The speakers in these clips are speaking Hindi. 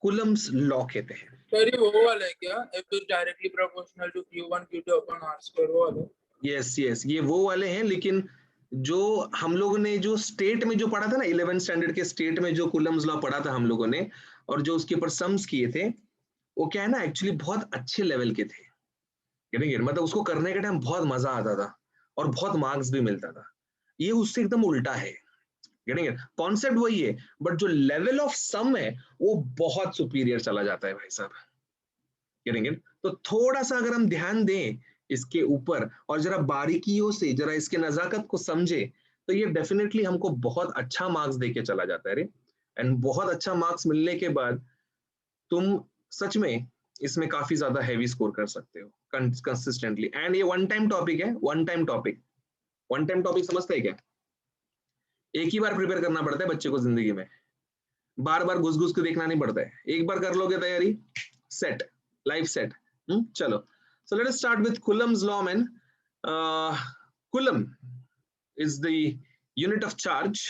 कूलम्स लॉ कहते हैं। सर ये वो वाला है क्या, F is directly proportional to Q1 Q2 upon R square, वो वाला? यस यस, ये वो वाले हैं, लेकिन जो हम लोगों ने जो स्टेट में जो पढ़ा था ना, 11th स्टैंडर्ड के स्टेट में जो कूलम्स लॉ पढ़ा था हम लोगों ने, और जो उसके ऊपर सम्स किए थे, वो क्या है ना, एक्चुअली बहुत अच्छे लेवल के थे। मतलब उसको करने के टाइम बहुत मजा आता था और बहुत मार्क्स भी मिलता था। ये उससे एकदम उल्टा है। कॉन्सेप्ट वही है, बट जो लेवल ऑफ सम है वो बहुत सुपीरियर चला जाता है भाई साहब। तो थोड़ा सा अगर हम ध्यान दें इसके ऊपर और जरा बारीकियों से जरा इसके नजाकत को समझे, तो ये डेफिनेटली हमको बहुत अच्छा मार्क्स देके चला जाता है रे। एंड बहुत अच्छा मार्क्स मिलने के बाद तुम सच में इसमें काफी ज्यादा हैवी स्कोर कर सकते हो कंसिस्टेंटली। एंड ये वन टाइम टॉपिक है, one time topic. One time topic समझते हैं क्या? एक ही बार प्रिपेयर करना पड़ता है बच्चे को जिंदगी में, बार बार घुस घुस के देखना नहीं पड़ता है। एक बार कर लोगे तैयारी, सेट, लाइफ सेट। चलो, so let us start with Coulomb's law, man. Coulomb is the unit of charge,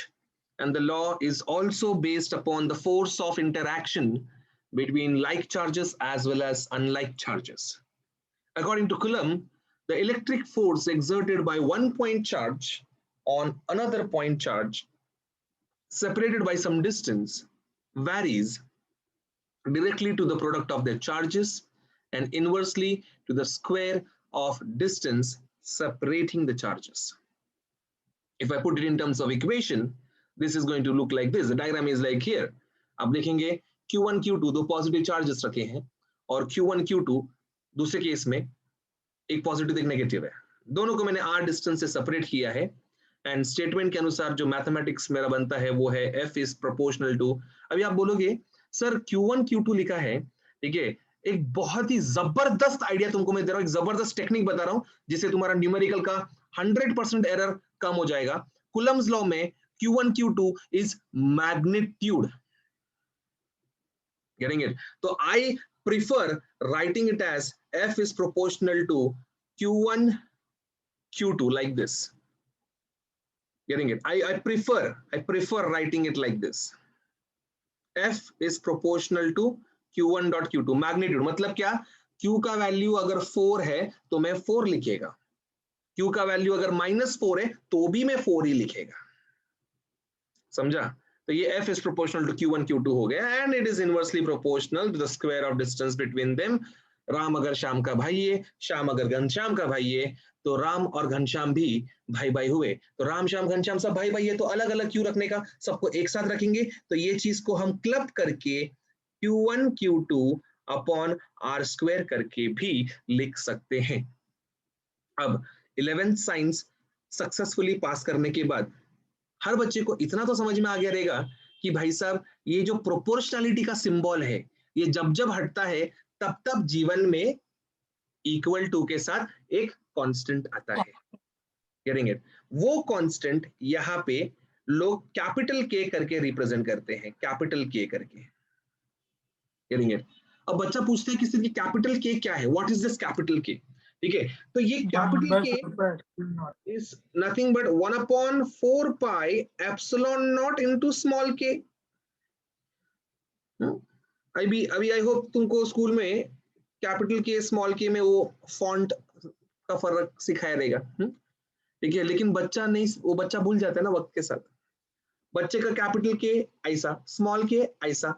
and the law is also based upon the force of interaction between like charges as well as unlike charges. According to Coulomb, the electric force exerted by one point charge on another point charge separated by some distance varies directly to the product of their charges and inversely to the square of distance separating the charges. If I put it in terms of equation, this is going to look like this. The diagram is like here. अब देखेंगे Q1 Q2 दो पॉजिटिव चार्जेस रखे हैं और Q1 Q2 दूसरे केस में एक पॉजिटिव एक नेगेटिव है। दोनों को मैंने r डिस्टेंस से सेपरेट किया है एंड स्टेटमेंट के अनुसार जो मैथमेटिक्स मेरा बनता है वो है F is proportional to। अभी आप बोलोगे सर Q1 Q2 लिखा है, ठीक है, एक बहुत ही जबरदस्त आइडिया तुमको मैं दे रहा हूं, एक जबरदस्त टेक्निक बता रहा हूं जिससे तुम्हारा न्यूमेरिकल का 100% एरर कम हो जाएगा। कूलम्स लॉ में Q1 Q2 is magnitude, getting it? तो I prefer writing it as F is proportional to Q1 Q2 like this. Getting it? I prefer writing it like this. F is proportional to Q1 dot Q2 magnitude. मतलब क्या, Q का वैल्यू अगर 4 है तो मैं 4 लिखेगा, Q का वैल्यू अगर -4 है तो भी मैं 4 ही लिखेगा। समझा? तो ये F is proportional to Q1 Q2 हो गया and it is inversely proportional to the square of distance between them. Ram अगर श्याम का भाई है, श्याम अगर घनश्याम का भाई है, तो राम और घनश्याम भी भाई भाई हुए। तो राम श्याम घनश्याम सब भाई भाई है, तो अलग अलग क्यों रखने का, सबको एक साथ रखेंगे। तो ये चीज को हम क्लब करके Q1 Q2 upon R square करके भी लिख सकते हैं। अब 11th साइंस सक्सेसफुली पास करने के बाद हर बच्चे को इतना तो समझ में आ गया रहेगा कि भाई साहब ये जो प्रोपोर्शनलिटी का सिंबल है ये जब जब हटता है तब तब जीवन में इक्वल टू के साथ एक कांस्टेंट आता है। Getting it? वो कांस्टेंट यहाँ पे लोग कैपिटल के करके रिप्रेजेंट करते हैं, कैपिटल के करके। Getting it? अब बच्चा पूछता है कि कैपिटल के क्या है, व्हाट इज दिस कैपिटल के? ठीक है, तो ये कैपिटल के is nothing but 1 upon 4 pi epsilon naught into small k। अभी आई होप तुमको स्कूल में कैपिटल के स्मॉल के में वो फॉन्ट का फर्क सिखाया रहेगा, ठीक है, लेकिन बच्चा नहीं, वो बच्चा भूल जाता है ना वक्त के साथ। बच्चे का कैपिटल के ऐसा, स्मॉल के ऐसा,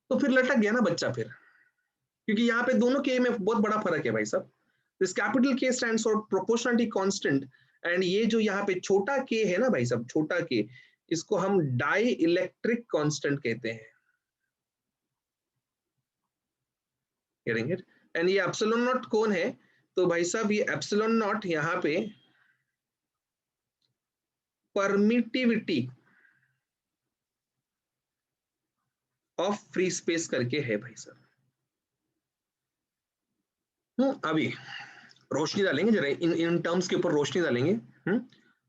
तो फिर लटक गया ना बच्चा फिर, क्योंकि यहाँ पे दोनों के में बहुत बड़ा फर्क है भाई साहब। दिस कैपिटल के stands for proportionality constant and ये जो यहाँ पे छोटा के है ना भाई साहब, छोटा के, इसको हम डाई इलेक्ट्रिक कांस्टेंट कहते हैं। Getting it? एंड ये एप्सिलॉन नॉट कौन है? तो भाई साहब ये एप्सिलॉन नॉट यहाँ पे परमिटिविटी ऑफ फ्री स्पेस करके है भाई साहब। अभी रोशनी डालेंगे जरा इन टर्म्स के ऊपर, रोशनी डालेंगे।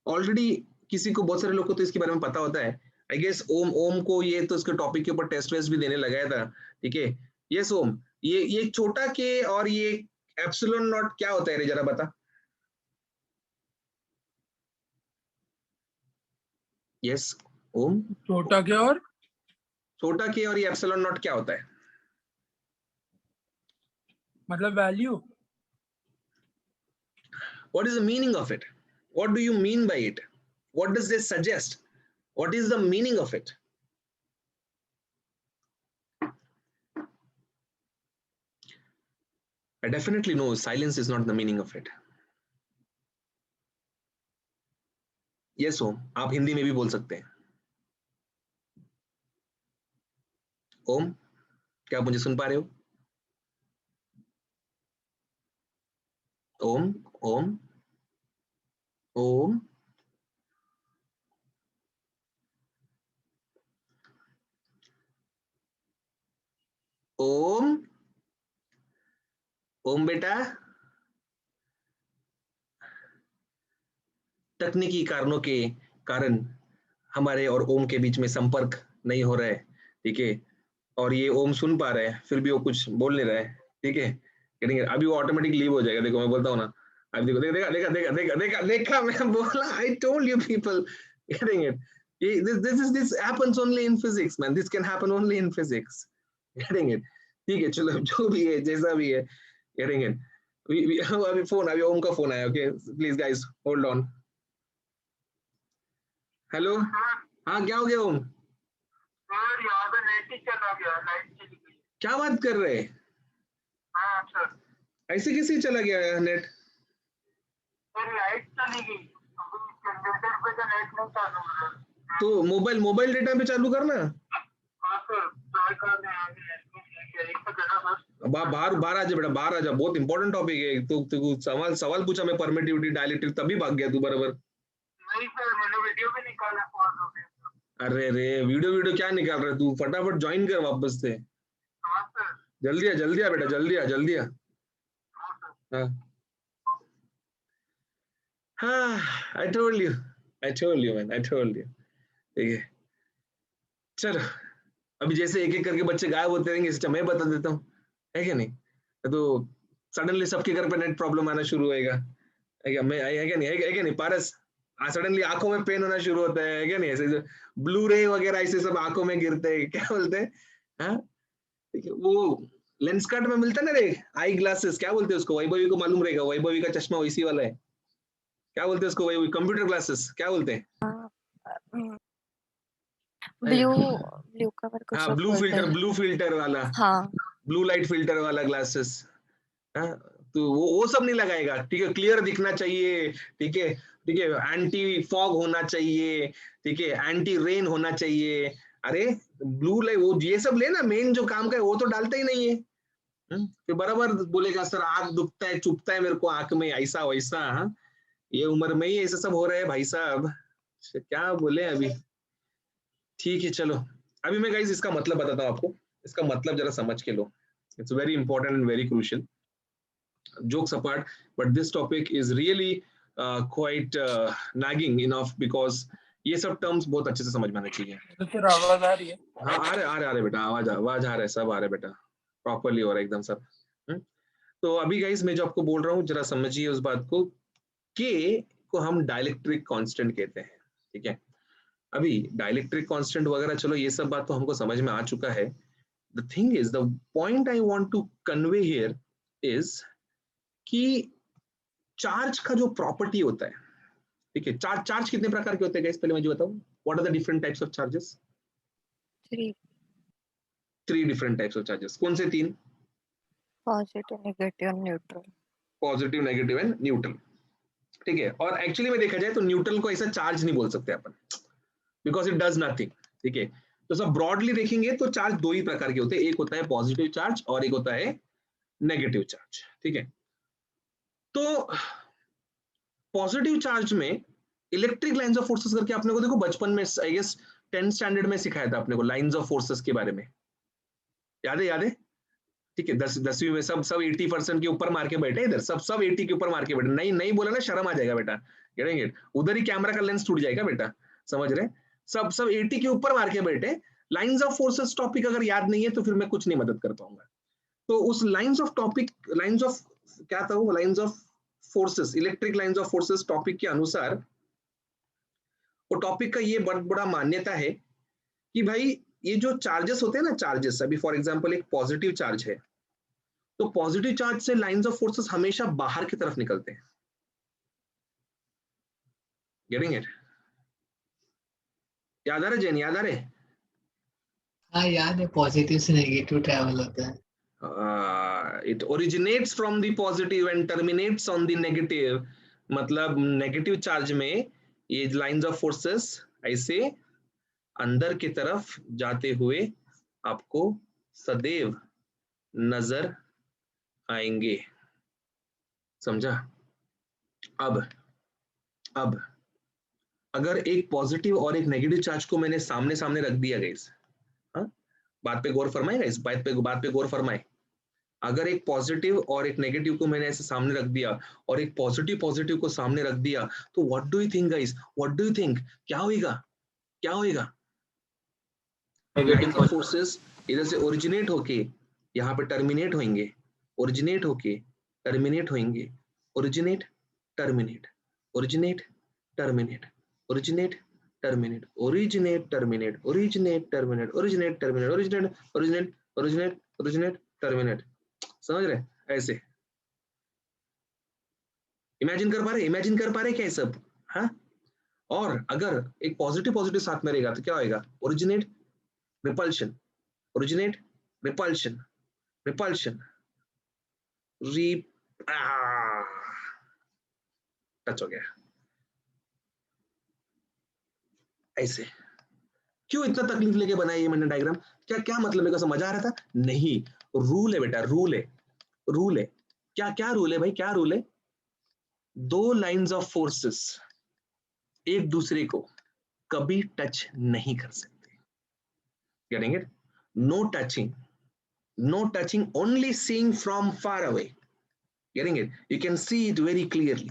ऑलरेडी किसी को, बहुत सारे लोग को तो इसके बारे में पता होता है। आई गेस ओम को ये तो इसके टॉपिक के ऊपर टेस्ट वेस्ट भी देने लगाया था, ठीक है। यस ओम, ये छोटा के और ये एप्सिलॉन नॉट क्या होता है रे, जरा बता। यस ओम, छोटा क्या और छोटा के और ये एप्सिलॉन नॉट क्या होता है? मतलब value. What is the meaning of it? What do you mean by it? What does this suggest? What is the meaning of it? I definitely know silence is not the meaning of it. Yes, ओम, आप हिंदी में भी बोल सकते हैं। ओम, क्या आप मुझे सुन पा रहे हो? ओम, ओम, ओम, ओम, ओम बेटा, तकनीकी कारणों के कारण हमारे और ओम के बीच में संपर्क नहीं हो रहा है, ठीक है। और ये ओम सुन पा रहे हैं, फिर भी वो कुछ बोल नहीं रहा है, ठीक है। Getting it? अभी वो ऑटोमेटिक लीव हो जाएगा, देखो मैं बोलता हूँ ना। अभी देखो, देखा देखा देखा देखा देखा देखा, मैं बोला, I told you people, getting it? this happens only in physics, man. This can happen only in physics. Getting it? ठीक है, चलो जो भी है, जैसा भी है, getting it? अभी फोन, अभी ओम का फोन आया, okay, please guys hold on. Hello, हाँ क्या हो गया ओम? सर यहाँ पे नेट ही चला गया, लाइट चली गई। क्या बात कर रहे हैं? हाँ सर। ऐसे कैसे चला गया नेट? सर लाइट चली गई, अभी जनरेटर पे तो नेट नहीं चालू हो रहा। तो मोबाइल डेटा पे चालू करना। हाँ सर, ट्राई कर रहे हैं, अभी नेट नहीं है, एक तो देना बस। बाहर बाहर आ जा बेटा, बाहर आ जा, बहुत इंपॉर्टेंट टॉपिक है। तो सवाल पूछा मैं, परमिटिविटी डायलेक्ट्रिक, तभी भाग गया तू बराबर। नहीं सर, मैंने वीडियो भी निकाला पॉज हो गया। अरे रे, वीडियो क्या निकाल रहा है तू? फटाफट ज्वाइन कर वापस से। हाँ सर। जल्दी आ बेटा, जल्दी आ। हाँ सर। हाँ हाँ, I told you man, I told you. ठीक है, चलो, अभी जैसे एक एक करके बच्चे गायब होते रहेंगे, इसका मैं बता देता हूँ, है क्या नहीं? तो सडनली सबके घर पे नेट प्रॉब्लम आना शुरू होएगा, है क्या? मैं है क्या नहीं, है क्या नहीं पारस? सडनली आंखों में पेन होना शुरू होता है क्या नहीं? ऐसे ब्लू रे वगैरह ऐसे सब आंखों में गिरते हैं, क्या बोलते हैं? हाँ, ठीक है, वो लेंस कार्ट में मिलता है ना रे, आई ग्लासेस, क्या बोलते हैं उसको? वैभवी को मालूम रहेगा, वैभवी का चश्मा वैसी वाला है, क्या बोलते हैं उसको? वैभवी कंप्यूटर ग्लासेस, क्या बोलते हैं? ब्लू ब्लू कवर कुछ हाँ, तो बोलते हैं। ब्लू फिल्टर वाला, हाँ, ब्लू लाइट फिल्टर वाला ग्लासेस। हाँ, तो वो सब नहीं लगाएगा, ठीक है। क्लियर दिखना चाहिए, ठीक है, ठीक है। एंटी फॉग होना चाहिए, ठीक है, एंटी रेन होना चाहिए। अरे ब्लू लाइट, वो ये सब लेना, मेन जो काम का है वो तो डालता ही नहीं है। फिर बराबर बोलेगा सर आंख दुखता है, चुभता है मेरे को आंख में, ऐसा वैसा। हाँ, ये उम्र में ही ऐसा सब हो रहा है भाई साहब, क्या बोले अभी। ठीक है, चलो, अभी मैं गाइस इसका मतलब बताता हूँ आपको, इसका मतलब जरा समझ के लो। It's very important and very crucial. Jokes apart, but this topic is really quite nagging enough because ये सब टर्म्स बहुत अच्छे से समझ में आने चाहिए। तो फिर आवाज आ रही है? हाँ, आ रहे बेटा, आवाज आ रहा है, सब आ रहा है बेटा, प्रॉपरली हो रहा है एकदम सब। तो अभी गाइस मैं जो आपको बोल रहा हूँ, जरा समझिए उस बात को। के को हम डाइलेक्ट्रिक कांस्टेंट कहते हैं, ठीक है। अभी डाइलेक्ट्रिक कांस्टेंट वगैरह, चलो ये सब बात तो हमको समझ में आ चुका है। The thing is, the point I want to convey here is कि चार्ज का जो प्रॉपर्टी होता है, ठीक है। चार्ज कितने प्रकार के होते हैं गाइस, पहले मुझे बताओ, what are the different types of charges? 3 3 different types of charges. कौन से 3? Positive, negative, neutral. Positive, negative and neutral, ठीक है। और एक्चुअली में देखा जाए तो न्यूट्रल को ऐसा चार्ज नहीं बोल सकते अपन, बिकॉज इट डज नथिंग, ठीक है। तो सब ब्रॉडली देखेंगे तो चार्ज 2 ही प्रकार के होते हैं, एक होता है पॉजिटिव चार्ज और एक होता है नेगेटिव चार्ज, ठीक है। तो पॉजिटिव चार्ज में इलेक्ट्रिक लाइंस ऑफ फोर्सेस करके आपने को देखो बचपन में, आई गेस 10th स्टैंडर्ड में सिखाया था आपने को लाइंस ऑफ फोर्सेस के बारे में, याद है? ठीक है, 10वीं में सब 80% के ऊपर मार के बैठे, इधर सब 80 के ऊपर मार के बैठे। नहीं बोला ना, शर्म आ जाएगा बेटा, गेटिंग उधर ही कैमरा का लेंस टूट जाएगा बेटा, समझ रहे? सब 80 के ऊपर मार के बैठे। लाइंस ऑफ फोर्सेस टॉपिक अगर याद नहीं है तो फिर मैं कुछ नहीं मदद कर पाऊंगा। तो उस लाइंस ऑफ क्या था वो, lines of forces, electric lines of forces topic के अनुसार, वो टॉपिक का ये बहुत बड़ा मान्यता है कि भाई ये जो चार्जेस होते हैं ना, चार्जेस, अभी फॉर एग्जांपल एक पॉजिटिव चार्ज है, तो पॉजिटिव चार्ज से लाइंस ऑफ फोर्सेस हमेशा बाहर की तरफ निकलते हैं। Getting it? याद आ रहा है जैन, याद आ रहे? हाँ याद है, पॉजिटिव से नेगेटिव ट्रैवल होता है। It originates from the positive and terminates on the negative. मतलब नेगेटिव चार्ज में ये लाइंस ऑफ फोर्सेस ऐसे अंदर की तरफ जाते हुए आपको सदैव नजर आएंगे। समझा? अब अगर एक पॉजिटिव और एक नेगेटिव चार्ज को मैंने सामने सामने रख दिया गाइस, हाँ, बात पे गौर फरमाए गाइस, बात पे गौर फरमाए। अगर एक पॉजिटिव और एक नेगेटिव को मैंने ऐसे सामने रख दिया और एक पॉजिटिव को सामने रख दिया, तो what do you think guys, what do you think, क्या होगा? क्या होगा? नेगेटिव फोर्सेस इधर से ओरिजिनेट होके यहाँ पे टर्मिनेट होंगे, ओरिजिनेट होके टर्मिनेट होंगे, originate terminate, originate terminate, originate terminate, originate terminate, originate terminate, originate terminate, originate originate originate originate terminate. समझ रहे? ऐसे इमेजिन कर पा रहे क्या ये सब? हाँ, और अगर एक पॉजिटिव साथ में रहेगा तो क्या होएगा? Originate repulsion, originate repulsion, repulsion, touch हो गया। ऐसे क्यों इतना तकलीफ लेके बनाया ये मैंने डायग्राम? क्या क्या मतलब है? समझ आ रहा था? नहीं, रूल है बेटा, रूल है, रूल है। क्या क्या रूल है भाई, क्या रूल है? दो लाइंस ऑफ फोर्सेस एक दूसरे को कभी टच नहीं कर सकते। Getting it? No touching, no touching, only seeing from far away. Getting it? You can see it very clearly.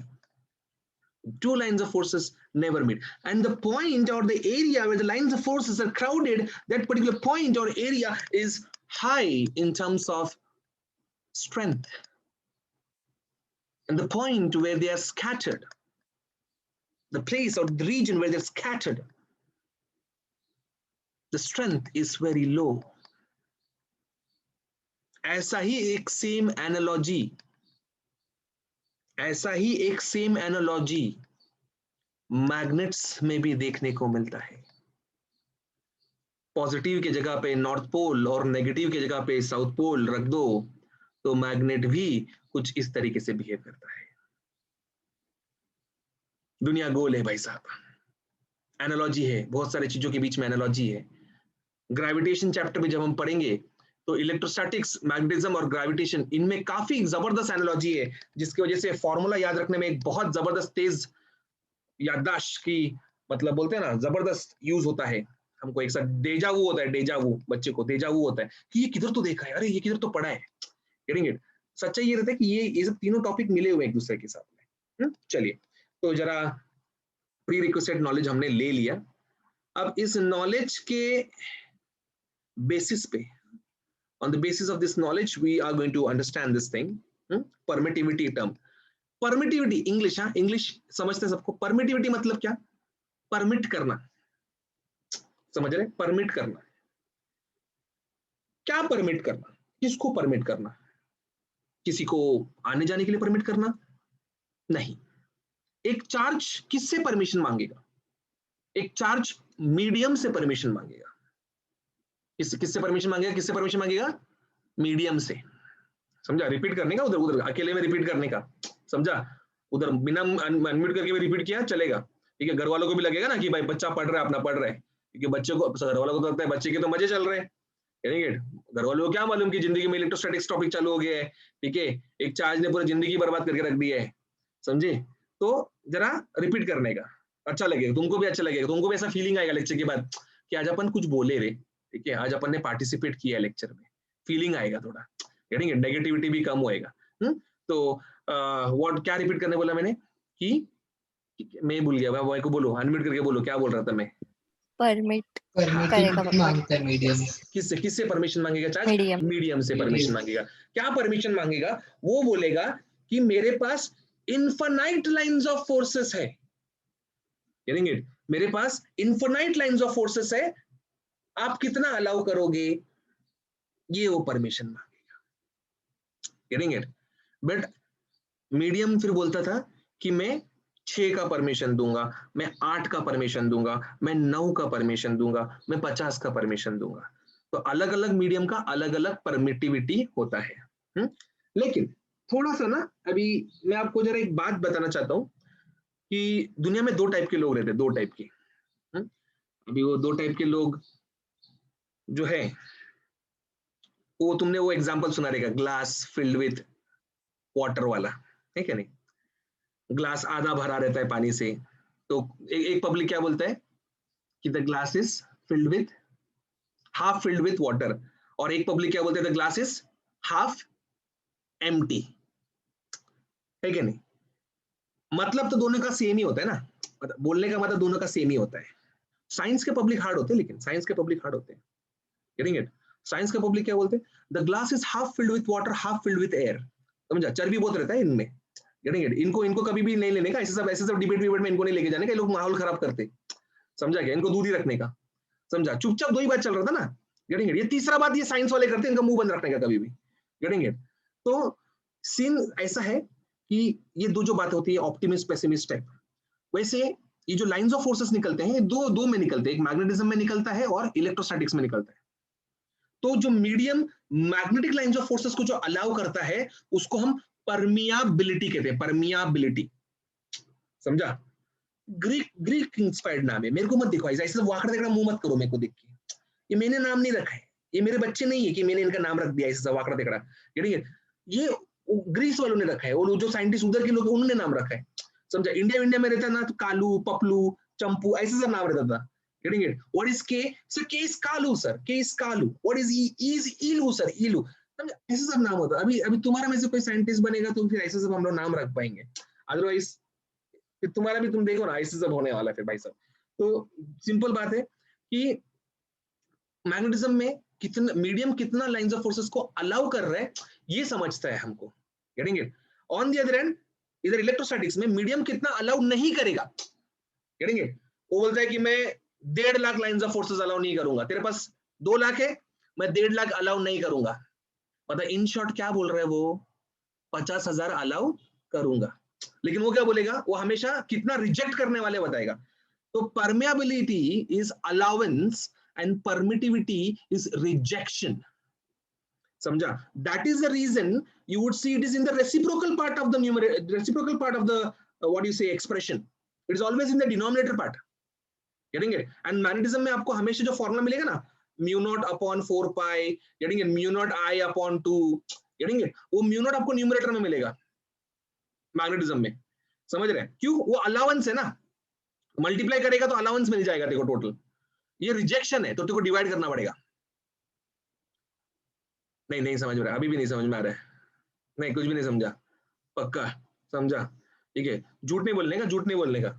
Two lines of forces never meet, and the point or the area where the lines of forces are crowded, that particular point or area is high in terms of strength, and the point where they are scattered, the place or the region where they're scattered, the strength is very low. ऐसा ही एक सेम एनालॉजी, ऐसा ही एक सेम एनालॉजी मैग्नेट्स में भी देखने को मिलता है। पॉजिटिव की जगह पे नॉर्थ पोल और नेगेटिव की जगह पे साउथ पोल रख दो तो मैग्नेट भी कुछ इस तरीके से बिहेव करता है। दुनिया गोल है भाई साहब, एनालॉजी है, बहुत सारी चीजों के बीच में एनालॉजी है। ग्रेविटेशन चैप्टर में जब हम पढ़ेंगे तो इलेक्ट्रोस्टैटिक्स, मैग्नेटिज्म और ग्रेविटेशन, इनमें काफी जबरदस्त एनालॉजी है, जिसकी वजह से फॉर्मूला याद रखने में एक बहुत जबरदस्त तेज याददाश्त की, मतलब बोलते हैं ना, जबरदस्त यूज होता है। हमको एक साथ डेजावू होता है, डेजावू, बच्चे को डेजावू होता है कि ये किधर तो देखा है, अरे ये किधर तो पढ़ा है। Getting it? सच्चाई ये रहता है कि ये सब तीनों टॉपिक मिले हुए एक दूसरे के साथ में। चलिए, तो जरा प्री रिक्वेस्टेड नॉलेज हमने ले लिया। अब इस नॉलेज के बेसिस पे, on the basis of this knowledge we are going to understand this thing, permittivity term. Permittivity English, हाँ इंग्लिश समझते हैं सबको। परमिटिविटी मतलब क्या? परमिट करना, समझ रहे? परमिट करना, क्या परमिट करना? किसको परमिट करना? किसी को आने जाने के लिए परमिट करना? नहीं। एक चार्ज किससे परमिशन मांगेगा? एक चार्ज मीडियम से परमिशन मांगेगा। किससे परमिशन मांगेगा? किससे परमिशन मांगेगा? मीडियम से। समझा? रिपीट करने का, उधर उधर अकेले में रिपीट करने का, समझा? उधर बिना अनम्यूट करके भी रिपीट किया चलेगा, ठीक है? घर वालों को भी लगेगा ना कि भाई बच्चा पढ़ रहा है, अपना पढ़ रहा है, क्योंकि बच्चे को, घर वालों को तो लगता है बच्चे के तो मजे चल रहे हैं। घर वालों को क्या मालूम कि जिंदगी में इलेक्ट्रोस्टैटिक्स टॉपिक चालू हो गया है, ठीक है? एक चार्ज ने पूरी जिंदगी बर्बाद करके रख दी है, समझे? तो जरा रिपीट करने का अच्छा लगेगा, तुमको भी अच्छा लगेगा, तुमको भी ऐसा फीलिंग आएगा लेक्चर के बाद कि आज अपन कुछ बोले रे, ठीक है? आज अपन ने पार्टिसिपेट किया लेक्चर में, फीलिंग आएगा थोड़ा, गेटिंग इट? नेगेटिविटी भी कम होएगा। तो व्हाट, क्या रिपीट करने बोला मैंने? कि मैं भूल गया, भाई को बोलो, अनम्यूट करके बोलो, क्या बोल रहा था मैं? परमिट करेगा मांगता है मीडियम। किससे परमिशन मांगेगा चार्ज? मीडियम। मीडियम से परमिशन मांगेगा। क्या परमिशन मांगेगा? वो बोलेगा कि मेरे पास इनफाइनाइट लाइंस ऑफ फोर्सेस है, गेटिंग इट? मेरे पास इनफाइनाइट लाइंस ऑफ फोर्सेस है, आप कितना अलाउ करोगे, ये वो परमिशन मांगेगा। Getting it? बट मीडियम फिर बोलता था कि मैं 6 का परमिशन दूंगा, मैं 8 का परमिशन दूंगा, मैं 9 का परमिशन दूंगा, मैं 50 का परमिशन दूंगा। तो अलग अलग मीडियम का अलग अलग परमिटिविटी होता है। लेकिन थोड़ा सा ना, अभी मैं आपको जरा एक बात बताना चाहता हूँ कि दुनिया में 2 टाइप के लोग रहते हैं, 2 टाइप के। अभी वो 2 टाइप के लोग जो है, वो तुमने वो एग्जांपल सुना रहेगा, ग्लास फिल्ड विथ वाटर वाला, है क्या नहीं? ग्लास आधा भरा रहता है पानी से, तो एक पब्लिक क्या बोलता है कि the glass is filled with half filled with water, और एक पब्लिक क्या बोलते हैं, the glass is half empty, है क्या नहीं? मतलब तो दोनों का सेम ही होता है ना, मतलब बोलने का मतलब दोनों का सेम ही होता है। साइंस के पब्लिक हार्ड होते हैं, लेकिन साइंस के पब्लिक हार्ड होते हैं। Getting it? साइंस के पब्लिक क्या बोलते हैं, the glass is half filled with water half filled with air. समझा? चर्बी बहुत रहता है इनमें। Getting it? इनको इनको कभी भी नहीं लेने का, ऐसे सब डिबेट विबेट में इनको नहीं लेके जाने का, ये लोग माहौल खराब करते। समझा क्या? इनको दूर ही रखने का। समझा? चुपचाप 2 ही बात चल रहा था ना। Getting it? ये तीसरा बात ये साइंस वाले करते हैं, इनका मुंह बंद रखने का कभी भी। Getting it? तो सीन ऐसा है कि ये 2 जो बात होती है, ऑप्टिमिस्ट पेसिमिस्ट टाइप, वैसे ये जो लाइंस ऑफ फोर्सेस निकलते हैं, दो में निकलते हैं, एक मैग्नेटिज्म में निकलता है और इलेक्ट्रोस्टैटिक्स में निकलता है। तो जो medium magnetic lines of forces को जो अलाउ करता है, उसको हम परमियाबिलिटी कहते हैं, परमियाबिलिटी। समझा? ग्रीक ग्रीक इंस्पायर्ड नाम है, मेरे को मत देखो ऐसे वाकड़ा देखना मुंह मत करो मेरे को देख के, ये मैंने नाम नहीं रखा है, ये मेरे बच्चे नहीं है कि मैंने इनका नाम रख दिया ऐसे वाकड़ा देखना। ये ग्रीस वालों ने रखा है, वो जो साइंटिस्ट उधर के लोग उन्होंने नाम रखा है। समझा? इंडिया इंडिया में रहता ना तो कालू पपलू चंपू ऐसे सब नाम रहता था। Getting it? व्हाट इज के? सर के इज कालू, सर के is Kalu. What is is इलू, सर इलू। समझा? ऐसे सब नाम होता। अभी अभी तुम्हारा में से कोई साइंटिस्ट बनेगा तो फिर ऐसे सब हम लोग नाम रख पाएंगे, अदरवाइज फिर तुम्हारा भी तुम देखो ना ऐसे सब होने वाला है फिर भाई साहब। तो सिंपल बात है कि मैग्नेटिज्म में कितना मीडियम कितना लाइंस ऑफ फोर्सेस को अलाउ कर रहा है, ये समझता है हमको। Getting it? On the other and इधर इलेक्ट्रोस्टैटिक्स में मीडियम कितना अलाउ नहीं करेगा। Getting it? वो बोलता है कि मैं 1.5 lakh lines of forces allow नहीं करूंगा, तेरे पास 2 लाख है, मैं 1.5 लाख अलाउ नहीं करूंगा। मतलब इन शॉर्ट क्या बोल रहा है वो, 50,000 अलाउ करूंगा। लेकिन वो क्या बोलेगा, वो हमेशा कितना रिजेक्ट करने वाले बताएगा। तो permeability is allowance and permittivity is rejection. समझा? That is the reason you would see it is in the reciprocal part of the reciprocal part of the what do you say expression. It is always in the denominator part. Getting it? And magnetism में आपको हमेशा जो फॉर्मूला मिलेगा ना, mu naught upon 4 pi, getting it? Mu naught I upon 2, getting it? वो mu naught आपको न्यूमरेटर में मिलेगा मैग्नेटिज्म में। समझ रहे हैं? क्यों? वो अलाउंस है ना, मल्टीप्लाई करेगा तो अलाउंस मिल जाएगा देखो टोटल। ये रिजेक्शन है तो तेरे को डिवाइड करना पड़ेगा। नहीं नहीं समझ में रहा, अभी भी नहीं समझ में आ रहा है। नहीं कुछ भी नहीं समझा, पक्का समझा? ठीक है, झूठ नहीं बोलने का, झूठ नहीं बोलने का।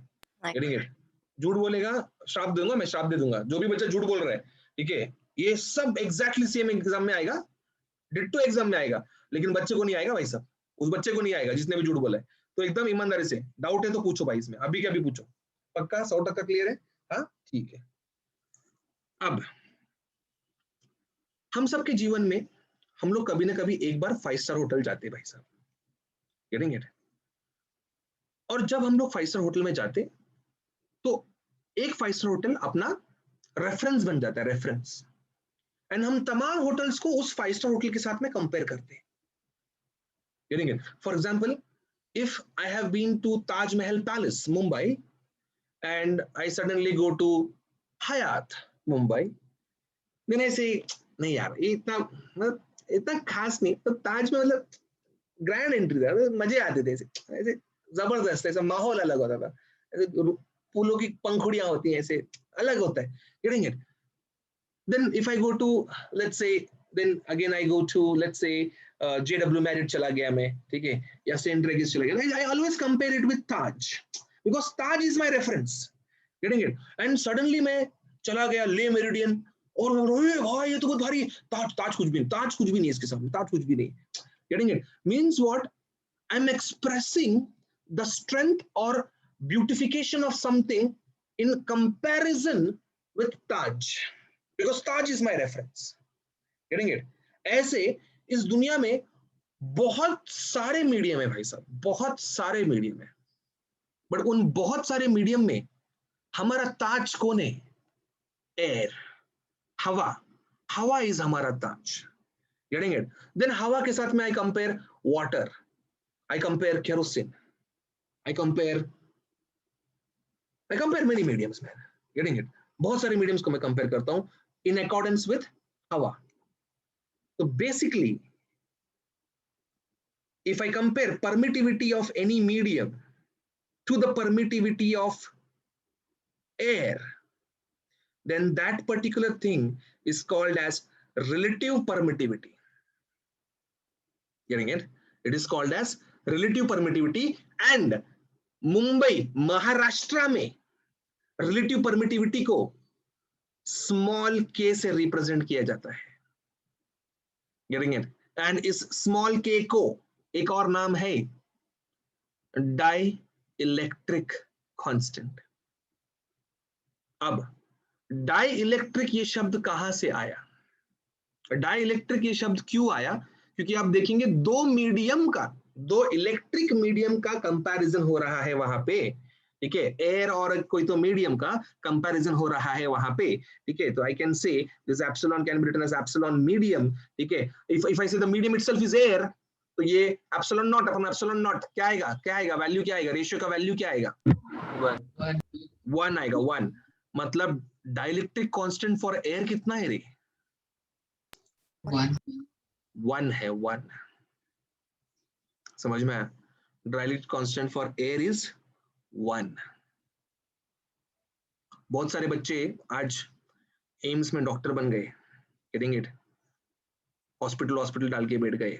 Getting it? झूठ बोलेगा श्राप दूंगा, मैं श्राप दे दूंगा। जो भी बच्चा झूठ बोल रहा है, ठीक है, ये सब एग्जैक्टली सेम एग्जाम में आएगा, डिट्टो एग्जाम में आएगा, लेकिन बच्चे को नहीं आएगा भाई साहब, उस बच्चे को नहीं आएगा जिसने भी झूठ बोला है। तो एकदम ईमानदारी से डाउट है तो पूछो भाई, इसमें अभी क्या भी पूछो। पक्का 100% क्लियर है? हाँ ठीक है। अब हम सबके जीवन में हम लोग कभी ना कभी एक बार 5 स्टार होटल जाते हैं भाई साहब। Getting it? और जब हम लोग 5 स्टार होटल में जाते तो एक 5 स्टार होटल अपना रेफरेंस बन जाता है, रेफरेंस। एंड हम तमाम होटल्स को उस 5 स्टार होटल के साथ में कंपेयर करते हैं। Getting it? For example, if I have been to Taj Mahal Palace, Mumbai, and I suddenly go to Hyatt, Mumbai, then I say, नहीं यार ये इतना खास नहीं, तो ताज में मतलब ग्रैंड एंट्री था, मजे आते थे, ऐसे जबरदस्त, ऐसा माहौल अलग होता था, ऐसे फूलों की पंखुड़ियां होती हैं, ऐसे अलग होता है। Getting it? Then if I go to, let's say, then again I go to, let's say, JW Marriott चला गया मैं, ठीक है, या सेंट रेगिस चला गया, I always compare it with Taj because Taj is my reference. Getting it? And suddenly मैं चला गया ले मेरिडियन, और भाई ये तो बहुत भारी, ताज कुछ भी नहीं, ताज कुछ भी नहीं इसके सामने, ताज कुछ भी नहीं। Getting it? Means what? I'm expressing the strength or beautification of something in comparison with Taj. Because Taj is my reference. Getting it? ऐसे इस दुनिया में बहुत सारे मीडियम है भाई साहब, बहुत सारे मीडियम है, बट उन बहुत सारे मीडियम में हमारा ताज कौन है? एयर, हवा। हवा इज हमारा ताज। Getting it? देन हवा के साथ में I compare water, I compare kerosene, I compare many mediums man. Getting it? बहुत सारे मीडियम्स को मैं कंपेयर करता हूं इन अकॉर्डेंस विथ हवा। तो basically if I compare permittivity of any medium to the permittivity of air, then that particular thing is called as relative permittivity. Getting it? It is called as relative permittivity. And Mumbai, Maharashtra में relative permittivity को small k से represent किया जाता है। Getting it? And इस small k को एक और नाम है डाइइलेक्ट्रिक कांस्टेंट। अब डाइइलेक्ट्रिक ये शब्द कहां से आया? डाइइलेक्ट्रिक ये शब्द क्यों आया? क्योंकि आप देखेंगे दो मीडियम का, दो इलेक्ट्रिक मीडियम का कंपैरिजन हो रहा है वहां पे, ठीक है? एयर और कोई तो मीडियम का कंपैरिजन हो रहा है वहां पे, ठीक है? तो I can say this epsilon can be written as epsilon medium, ठीक है? If I say the medium itself is air, तो ये epsilon naught upon epsilon naught क्या आएगा? क्या आएगा? वैल्यू क्या आएगा? रेशियो का वैल्यू क्या आएगा? 1 आएगा। 1 मतलब डाइइलेक्ट्रिक कांस्टेंट फॉर एयर कितना है रे? 1 है। 1 समझ में आया? Dielectric constant for air is 1। बहुत सारे बच्चे आज एम्स में डॉक्टर बन गए, गेटिंग इट? हॉस्पिटल डाल के बैठ गए,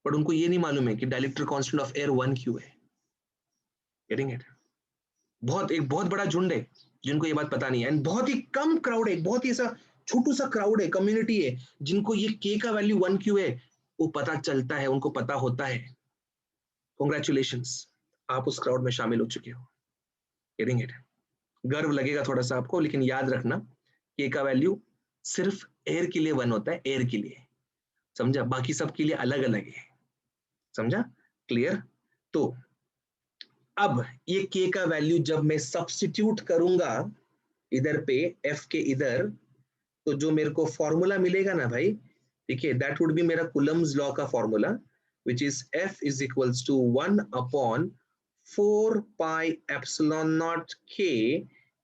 बट उनको ये नहीं मालूम है कि डाइइलेक्ट्रिक कांस्टेंट ऑफ एयर 1 क्यों है। Getting it? एक बहुत बड़ा झुंड है जिनको ये बात पता नहीं है, एंड बहुत ही कम क्राउड है, बहुत ही ऐसा छोटू सा क्राउड है, कम्युनिटी है, जिनको ये के का वैल्यू 1 क्यों है वो पता चलता है, उनको पता होता है। कॉन्ग्रेचुलेशंस, आप उस क्राउड में शामिल हो चुके हो। Getting it? गर्व लगेगा थोड़ा सा आपको, लेकिन याद रखना के का वैल्यू सिर्फ एयर के लिए 1 होता है, एयर के लिए, समझा? बाकी सब के लिए अलग अलग है, समझा? क्लियर? तो अब ये k का वैल्यू जब मैं सब्स्टिट्यूट करूंगा इधर पे f के इधर, तो जो मेरे को फॉर्मूला मिलेगा ना भाई, ठीक है, दैट वुड बी मेरा कूलम्स लॉ का formula, which is F is equals to 1 upon 4 pi epsilon naught K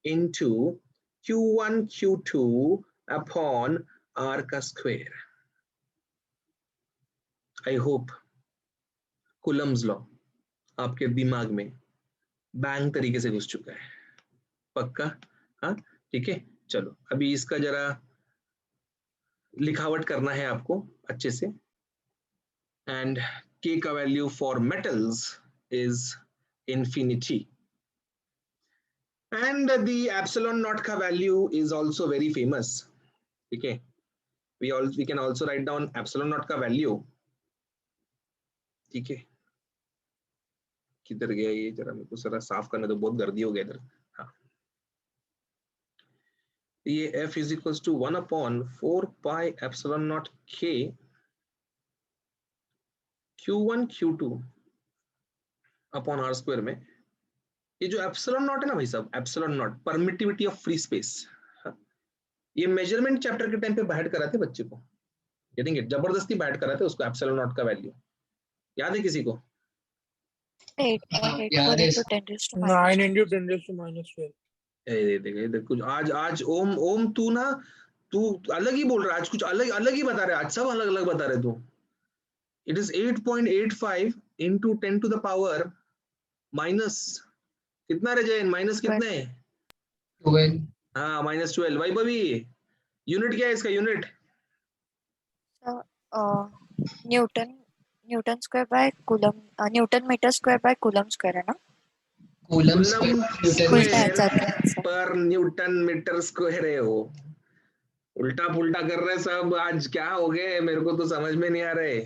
into Q1 Q2 upon R का square. I hope Coulomb's law आपके दिमाग में बैंग तरीके से घुस चुका है, पक्का? हाँ, ठीक है। चलो अभी इसका जरा लिखावट करना है आपको अच्छे से। एंड k का value for metals is infinity, and the epsilon naught का value is also very famous, ठीक है? We can also write down epsilon naught का वैल्यू, ठीक है? किधर गया ये? जरा मेरे को जरा साफ करने तो, बहुत गर्दी हो गया इधर। हाँ, ये f is equals to 1 upon 4 pi epsilon naught k Q1 Q2 upon R square में, ये जो एप्सिलॉन नॉट है ना भाई साहब, epsilon naught permittivity of free space, ये मेजरमेंट चैप्टर के टाइम पे बैठ कराते बच्चे को, गेटिंग इट? जबरदस्ती बैठ कराते उसको एप्सिलॉन नॉट का वैल्यू। याद है किसी को? 8.84 into 10 raised to 9 minus into 10 raised to minus 12. देख कुछ आज ओम तू अलग ही बोल रहा है आज, कुछ अलग ही बता रहे, आज सब अलग अलग बता रहे तू। It is 8.85 into 10 to the power minus कितना रह जाए? माइनस कितने? 12। हाँ, -12। भाई बबी यूनिट क्या है इसका? Unit newton square by coulomb, newton metre square by coulomb square है ना? कूलम स्क्वायर पर न्यूटन मीटर स्क्वायर है वो। उल्टा पुल्टा कर रहे सब आज, क्या हो गए? मेरे को तो समझ में नहीं आ रहे।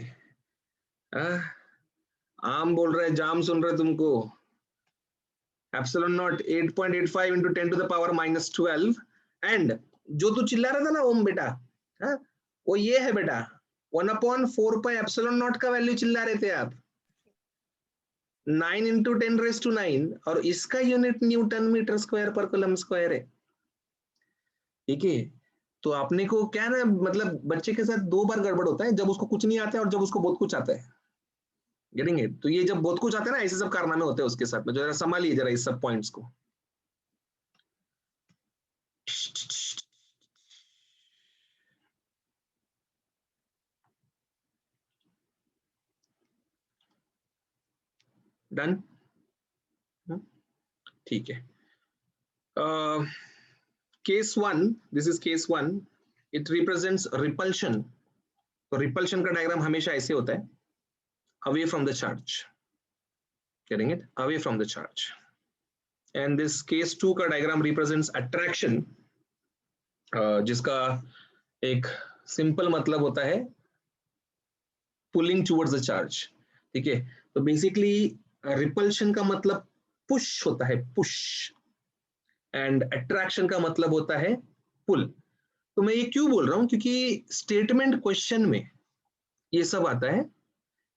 आम बोल रहे, जाम सुन रहे तुमको। Epsilon not 8.85 into 10 to the power -12 and जो तू चिल्ला रहा था ना ओम बेटा, हाँ वो ये है बेटा, 1/4πε0 का वैल्यू चिल्ला रहे थे आप, 9 × 10⁹ और इसका यूनिट न्यूटन मीटर स्क्वायर पर कूलम स्क्वायर है। ठीक है, तो आपने को क्या ना, मतलब बच्चे के साथ दो बार गड़बड़ होता है, जब उसको कुछ नहीं आता है और जब उसको बहुत कुछ आता है। Getting it? तो ये जब बहुत कुछ आता है ना, ऐसे सब कारनामे होते हैं उसके साथ में, जरा संभालिए जरा इस सब पॉइंट्स को। डन? ठीक है। Case 1, this is case 1, it represents repulsion. तो रिपल्शन का डायग्राम हमेशा ऐसे होता है, away from the charge, getting it, away from the charge. And this case 2 का डायग्राम रिप्रेजेंट्स अट्रैक्शन, जिसका एक सिंपल मतलब होता है पुलिंग टुवर्ड्स द चार्ज। ठीक है, तो बेसिकली रिपल्शन का मतलब पुश होता है, पुश, एंड अट्रैक्शन का मतलब होता है पुल। तो मैं ये क्यों बोल रहा हूं, क्योंकि स्टेटमेंट क्वेश्चन में ये सब आता है,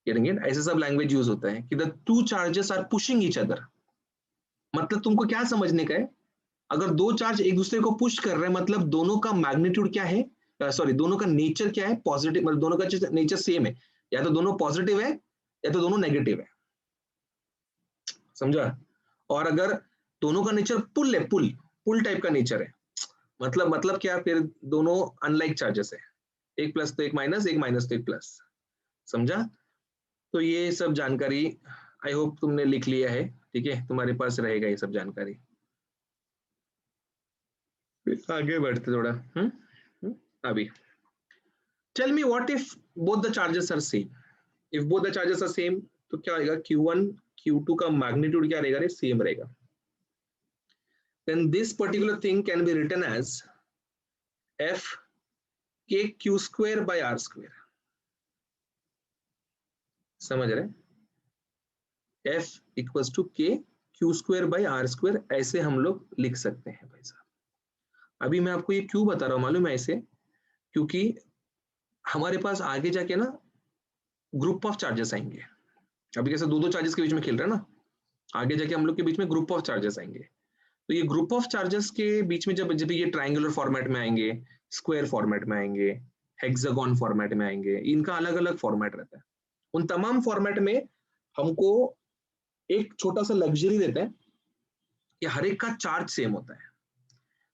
ऐसे सब लैंग्वेज यूज होता है कि the two charges are pushing each other. मतलब तुमको क्या समझने का है, अगर दो चार्ज एक दूसरे को पुश कर रहे हैं, मतलब दोनों का मैग्नीट्यूड क्या है, सॉरी दोनों का नेचर क्या है, पॉजिटिव, मतलब दोनों का नेचर सेम है, या तो दोनों पॉजिटिव है या तो दोनों नेगेटिव है, समझा? और अगर दोनों का नेचर पुल है, पुल पुल टाइप का नेचर है, मतलब क्या, फिर दोनों अनलाइक चार्जेस है, एक प्लस तो एक माइनस, एक माइनस तो एक प्लस, समझा? तो ये सब जानकारी आई होप तुमने लिख लिया है। ठीक है, तुम्हारे पास रहेगा ये सब जानकारी। आगे बढ़ते थोड़ा। अभी tell me what if both the charges are same. If both the charges are same तो क्या होगा, Q1 Q2 का मैग्नीट्यूड क्या रहेगा, सेम रहेगा। then this particular thing can be written as f k q square by r square। समझ रहे? f equals to k q square by r square, ऐसे हम लोग लिख सकते हैं भाई साहब। अभी मैं आपको ये क्यों बता रहा हूँ मालूम है ऐसे, क्योंकि हमारे पास आगे जाके ना ग्रुप ऑफ चार्जेस आएंगे। अभी कैसे दो दो चार्जेस के बीच में खेल रहे हैं ना, आगे जाके हम लोग के बीच में ग्रुप ऑफ चार्जेस आएंगे। तो ये ग्रुप ऑफ चार्जेस के बीच में जब जब ये ट्रायंगुलर फॉर्मेट में आएंगे, स्क्वायर फॉर्मेट में आएंगे, हेक्सागोन फॉर्मेट में आएंगे, इनका अलग अलग फॉर्मेट रहता है। उन तमाम फॉर्मेट में हमको एक छोटा सा लग्जरी देता है कि हर एक का चार्ज सेम होता है,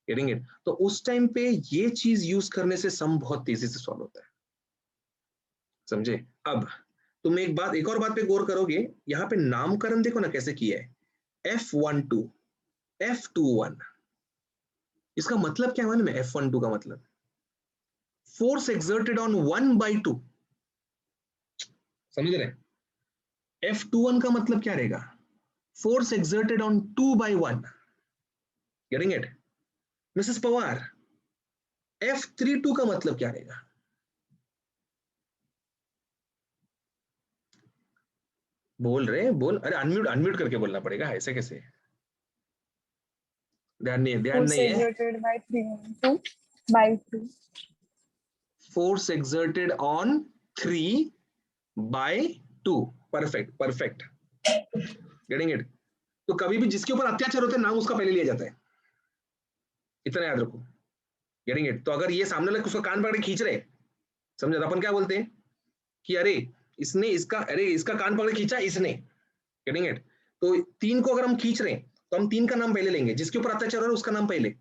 गेटिंग इट? तो उस टाइम पे ये चीज यूज करने से सम बहुत तेजी से सॉल्व होता है, समझे? अब तुम एक और बात पे गौर करोगे, यहाँ पे नामकरण देखो ना कैसे किया है, F12 F21, इसका मतलब क्या है मालूम है? F12 का मतलब फोर्स एक्सर्टेड ऑन 1/2, समझ रहे? F21 का मतलब क्या रहेगा, force exerted on 2/1, getting it Mrs Pawar? F32 का मतलब क्या रहेगा? बोल रहे, बोल, अरे अनम्यूट अनम्यूट करके बोलना पड़ेगा, ऐसे कैसे? ध्यान नहीं है exerted by 3/2 force exerted on 3/2, perfect perfect, getting it? तो कभी भी जिसके ऊपर अत्याचार होते हैं नाम उसका पहले लिया जाता है, इतना याद रखो, गेटिंग इट? तो अगर ये सामने लग उसका कान पकड़ के खींच रहे, समझे, तो अपन क्या बोलते हैं कि अरे इसका कान पकड़ खींचा इसने, गेटिंग इट? तो 3 को अगर हम खींच रहे हैं तो हम 3 का नाम पहले लेंगे, जिसके ऊपर अत्याचार हो रहा है उसका नाम पहले,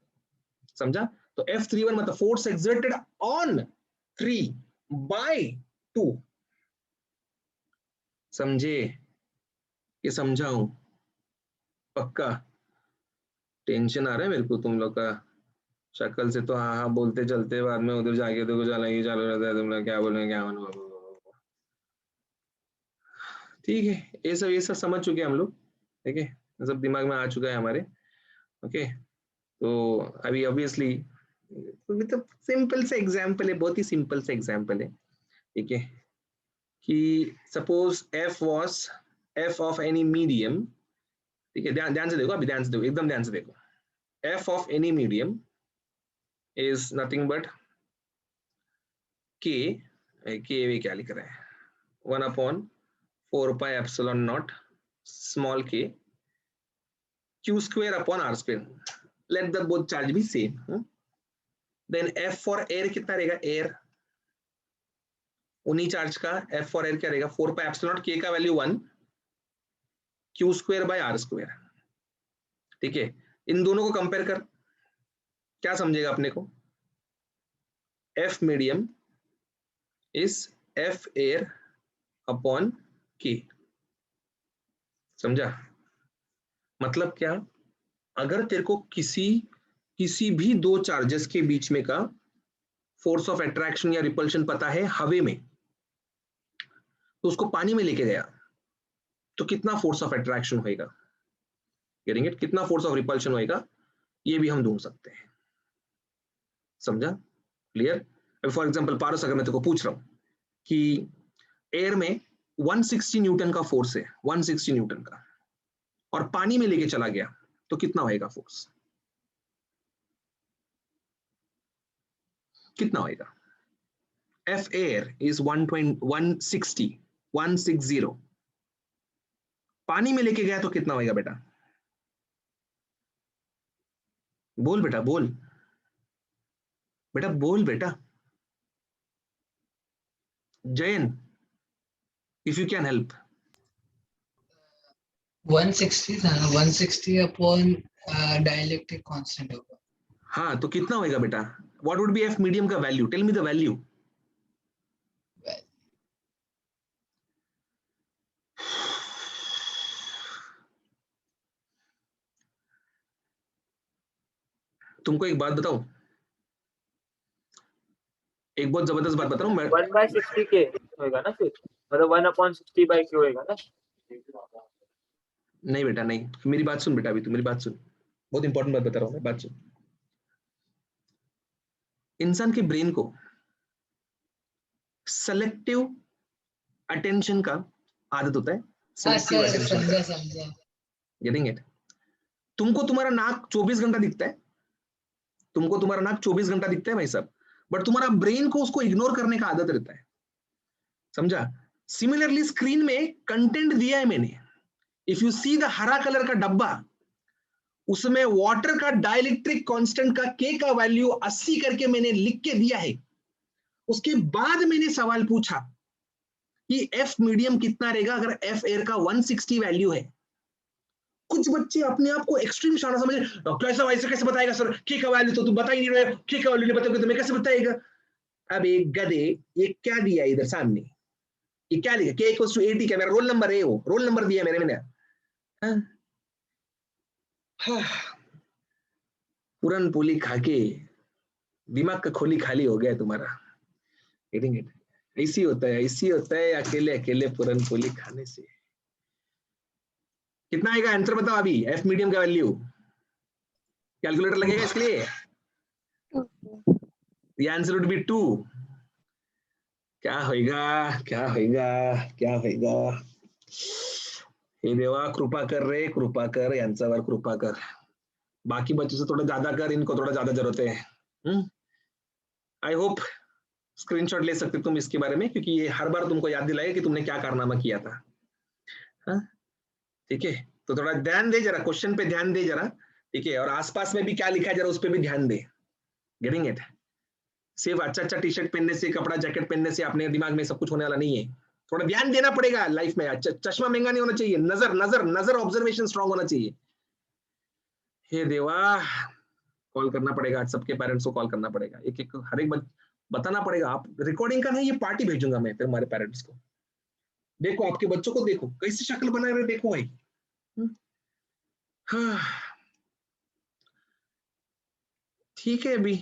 समझा? तो F31 मतलब फोर्स एक्सर्टेड ऑन 3/2, समझे? ये समझाऊं? पक्का? टेंशन आ रहा है मेरे को तुम लोग का शक्ल से, तो हाँ हाँ बोलते चलते, बाद में उधर जाके तो कुछ अलग ही चालू रहता है, तुम लोग क्या बोल रहे हैं, क्या मानो। ठीक है, ये सब समझ चुके हैं हम लोग, ठीक है, ये सब दिमाग में आ चुका है हमारे। ओके, तो अभी ऑब्वियसली मतलब सिंपल से एग्जाम्पल है, बहुत ही सिंपल से एग्जाम्पल है, ठीक है, कि suppose f of any medium, ठीक है, ध्यान से देखो, अभी ध्यान से देखो, एकदम ध्यान से देखो, f of any medium is nothing but के वे क्या लिख रहे हैं 1/4πε0 small k q square upon r square. Let the both charge be same. Then F for air कितना रहेगा air उन्हीं चार्ज का F for air क्या रहेगा 4πε0 k का value 1 q square by r square. ठीक है, इन दोनों को कंपेयर कर, क्या समझेगा अपने को? F medium is F air upon k. समझा? मतलब क्या, अगर तेरे को किसी भी दो चार्जेस के बीच में का फोर्स ऑफ अट्रैक्शन या रिपल्शन पता है हवा में, तो उसको पानी में लेके गया तो कितना फोर्स ऑफ अट्रैक्शन होएगा, गेटिंग इट? कितना फोर्स ऑफ रिपल्शन होएगा ये भी हम ढूंढ सकते हैं. समझा? क्लियर? फॉर एग्जांपल पारस, अगर मैं तेरे को पूछ रहा हूं कि एयर में 160 न्यूटन का फोर्स है, 160 न्यूटन का, और पानी में लेके चला गया तो कितना होएगा फोर्स? कितना होएगा? F air is 160. पानी में लेके गया तो कितना होएगा बेटा? बोल बेटा, बोल बेटा, बोल बेटा. जयन, if you can help. 160 था ना, 160 अपॉन डाइलेक्ट्रिक कांस्टेंट होगा. हाँ, तो कितना होएगा बेटा? What would be F medium का value? Tell me the value. तुमको एक बात बताऊं, एक बहुत जबरदस्त बात बता रहा हूं मैं. 1/60 के होएगा ना फिर, मतलब 1/60/q होएगा ना? नहीं बेटा नहीं, मेरी बात सुन बेटा, अभी तू मेरी बात सुन, बहुत इंपॉर्टेंट बात बता रहा हूं मैं, बात सुन. इंसान के ब्रेन को सेलेक्टिव अटेंशन का आदत होता है. सेलेक्टिव अटेंशन, समझा. Getting it? तुमको तुम्हारा नाक 24 घंटा दिखता है, तुमको तुम्हारा नाक 24 घंटा दिखता है भाई साहब, बट तुम्हारा ब्रेन को उसको इग्नोर करने का आदत रहता है. समझा? सिमिलरली स्क्रीन में कंटेंट दिया है मैंने, इफ यू सी द हरा कलर का डब्बा, उसमें वाटर का डाइलेक्ट्रिक कांस्टेंट का k का वैल्यू 80 करके मैंने लिख के दिया है. उसके बाद मैंने सवाल पूछा कि F मीडियम कितना रहेगा अगर F एयर का 160 वैल्यू है. कुछ बच्चे अपने आप को एक्सट्रीम शाना समझे, कैसा वैसे कैसे बताएगा सर, k का वैल्यू तो तुम बता ही नहीं रहे, k का वैल्यू नहीं बताओगे तो मैं कैसे बताएगा? अब एक गधे, ये क्या दिया इधर सामने, ये क्या लिखा? k = 80 क्या मेरा रोल नंबर है? वो रोल नंबर दिया मैंने. पूरन पोली खाके दिमाग का खोली खाली हो गया तुम्हारा. Getting it? ऐसी होता है, ऐसी होता है अकेले अकेले पूरन पोली खाने से. कितना आएगा आंसर बताओ अभी? F मीडियम का वैल्यू कैलकुलेटर लगेगा इसके लिए? The answer would be 2. क्या होएगा, क्या होएगा, क्या होएगा? हे देवा कृपा कर रे, कृपा कर, यांच्यावर कृपा कर. बाकी बच्चों से थोड़ा ज्यादा कर, इनको थोड़ा ज्यादा जरूरत है. आई होप स्क्रीनशॉट ले सकते तुम इसके बारे में, क्योंकि ये हर बार तुमको याद दिलाएगा कि तुमने क्या कारनामा किया था. ठीक है, तो थोड़ा ध्यान दे जरा, क्वेश्चन पे ध्यान दे जरा. ठीक है, और आसपास में भी क्या लिखा है जरा उस पर भी ध्यान दे. Getting it? सिर्फ अच्छा टी शर्ट पहनने से, कपड़ा जैकेट पहनने से अपने दिमाग में सब कुछ होने वाला नहीं है. थोड़ा ध्यान देना पड़ेगा लाइफ में. चश्मा महंगा नहीं होना चाहिए, नजर नजर नजर ऑब्जर्वेशन स्ट्रांग होना चाहिए. हे देवा, कॉल करना पड़ेगा आज सबके पेरेंट्स को, कॉल करना पड़ेगा, एक एक हर एक बताना पड़ेगा. आप रिकॉर्डिंग का नहीं, ये पार्टी भेजूंगा मैं फिर हमारे पेरेंट्स को. देखो आपके बच्चों को, देखो कैसी शक्ल बना रहे, देखो भाई. हाँ ठीक है, अभी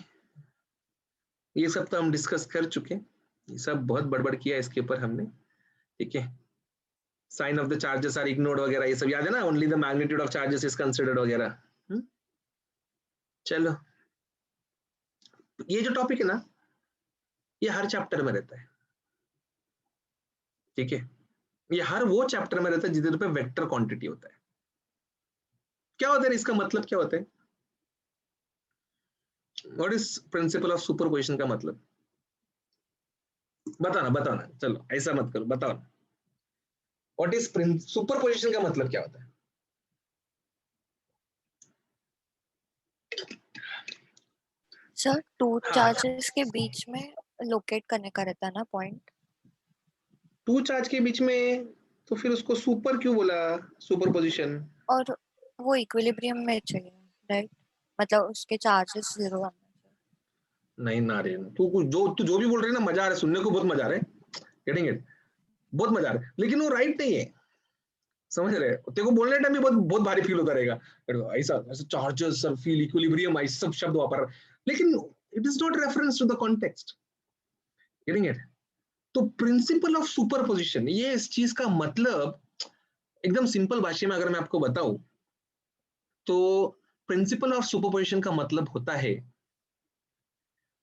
ये सब तो हम डिस्कस कर चुके, ये सब बहुत बड़बड़ किया इसके ऊपर हमने. ठीक है, sign of the charges are ignored वगैरह ये सब याद है ना, only the magnitude of charges is considered वगैरह. चलो, ये जो टॉपिक है ना, ये हर चैप्टर में रहता है. ठीक है, ये हर वो चैप्टर में रहता है जिधर पे वेक्टर क्वांटिटी होता है. क्या होता है इसका मतलब, क्या होता है? What is principal of superposition का मतलब? बताना चलो, ऐसा मत करो, बताओ व्हाट इज सुपरपोजिशन का मतलब क्या होता है? सर टू हाँ, चार्जेस के बीच में लोकेट करने का रहता है ना पॉइंट, टू चार्ज के बीच में, तो फिर उसको सुपर क्यों बोला, सुपरपोजिशन? और वो इक्विलिब्रियम में चाहिए, राइट? मतलब उसके चार्जेस जीरो आना चाहिए। नहीं ना रे, तू जो भी बोल रही है ना, मजा आ रहा है सुनने को, बहुत मजा आ रहा है, गेटिंग इट, बहुत मजा आ रहा है, लेकिन वो राइट नहीं है, समझ रहे? तेरे को बोलने टाइम भी बहुत बहुत भारी फील होता रहेगा, ऐसा ऐसा चार्जेस सर, फील, इक्विलिब्रियम, ऐसे सब शब्द वापर, लेकिन it is not reference to the context, getting it? तो प्रिंसिपल ऑफ सुपरपोजिशन, ये इस चीज का मतलब एकदम सिंपल भाषा में अगर मैं आपको बताऊं, तो प्रिंसिपल ऑफ सुपरपोजिशन का मतलब होता है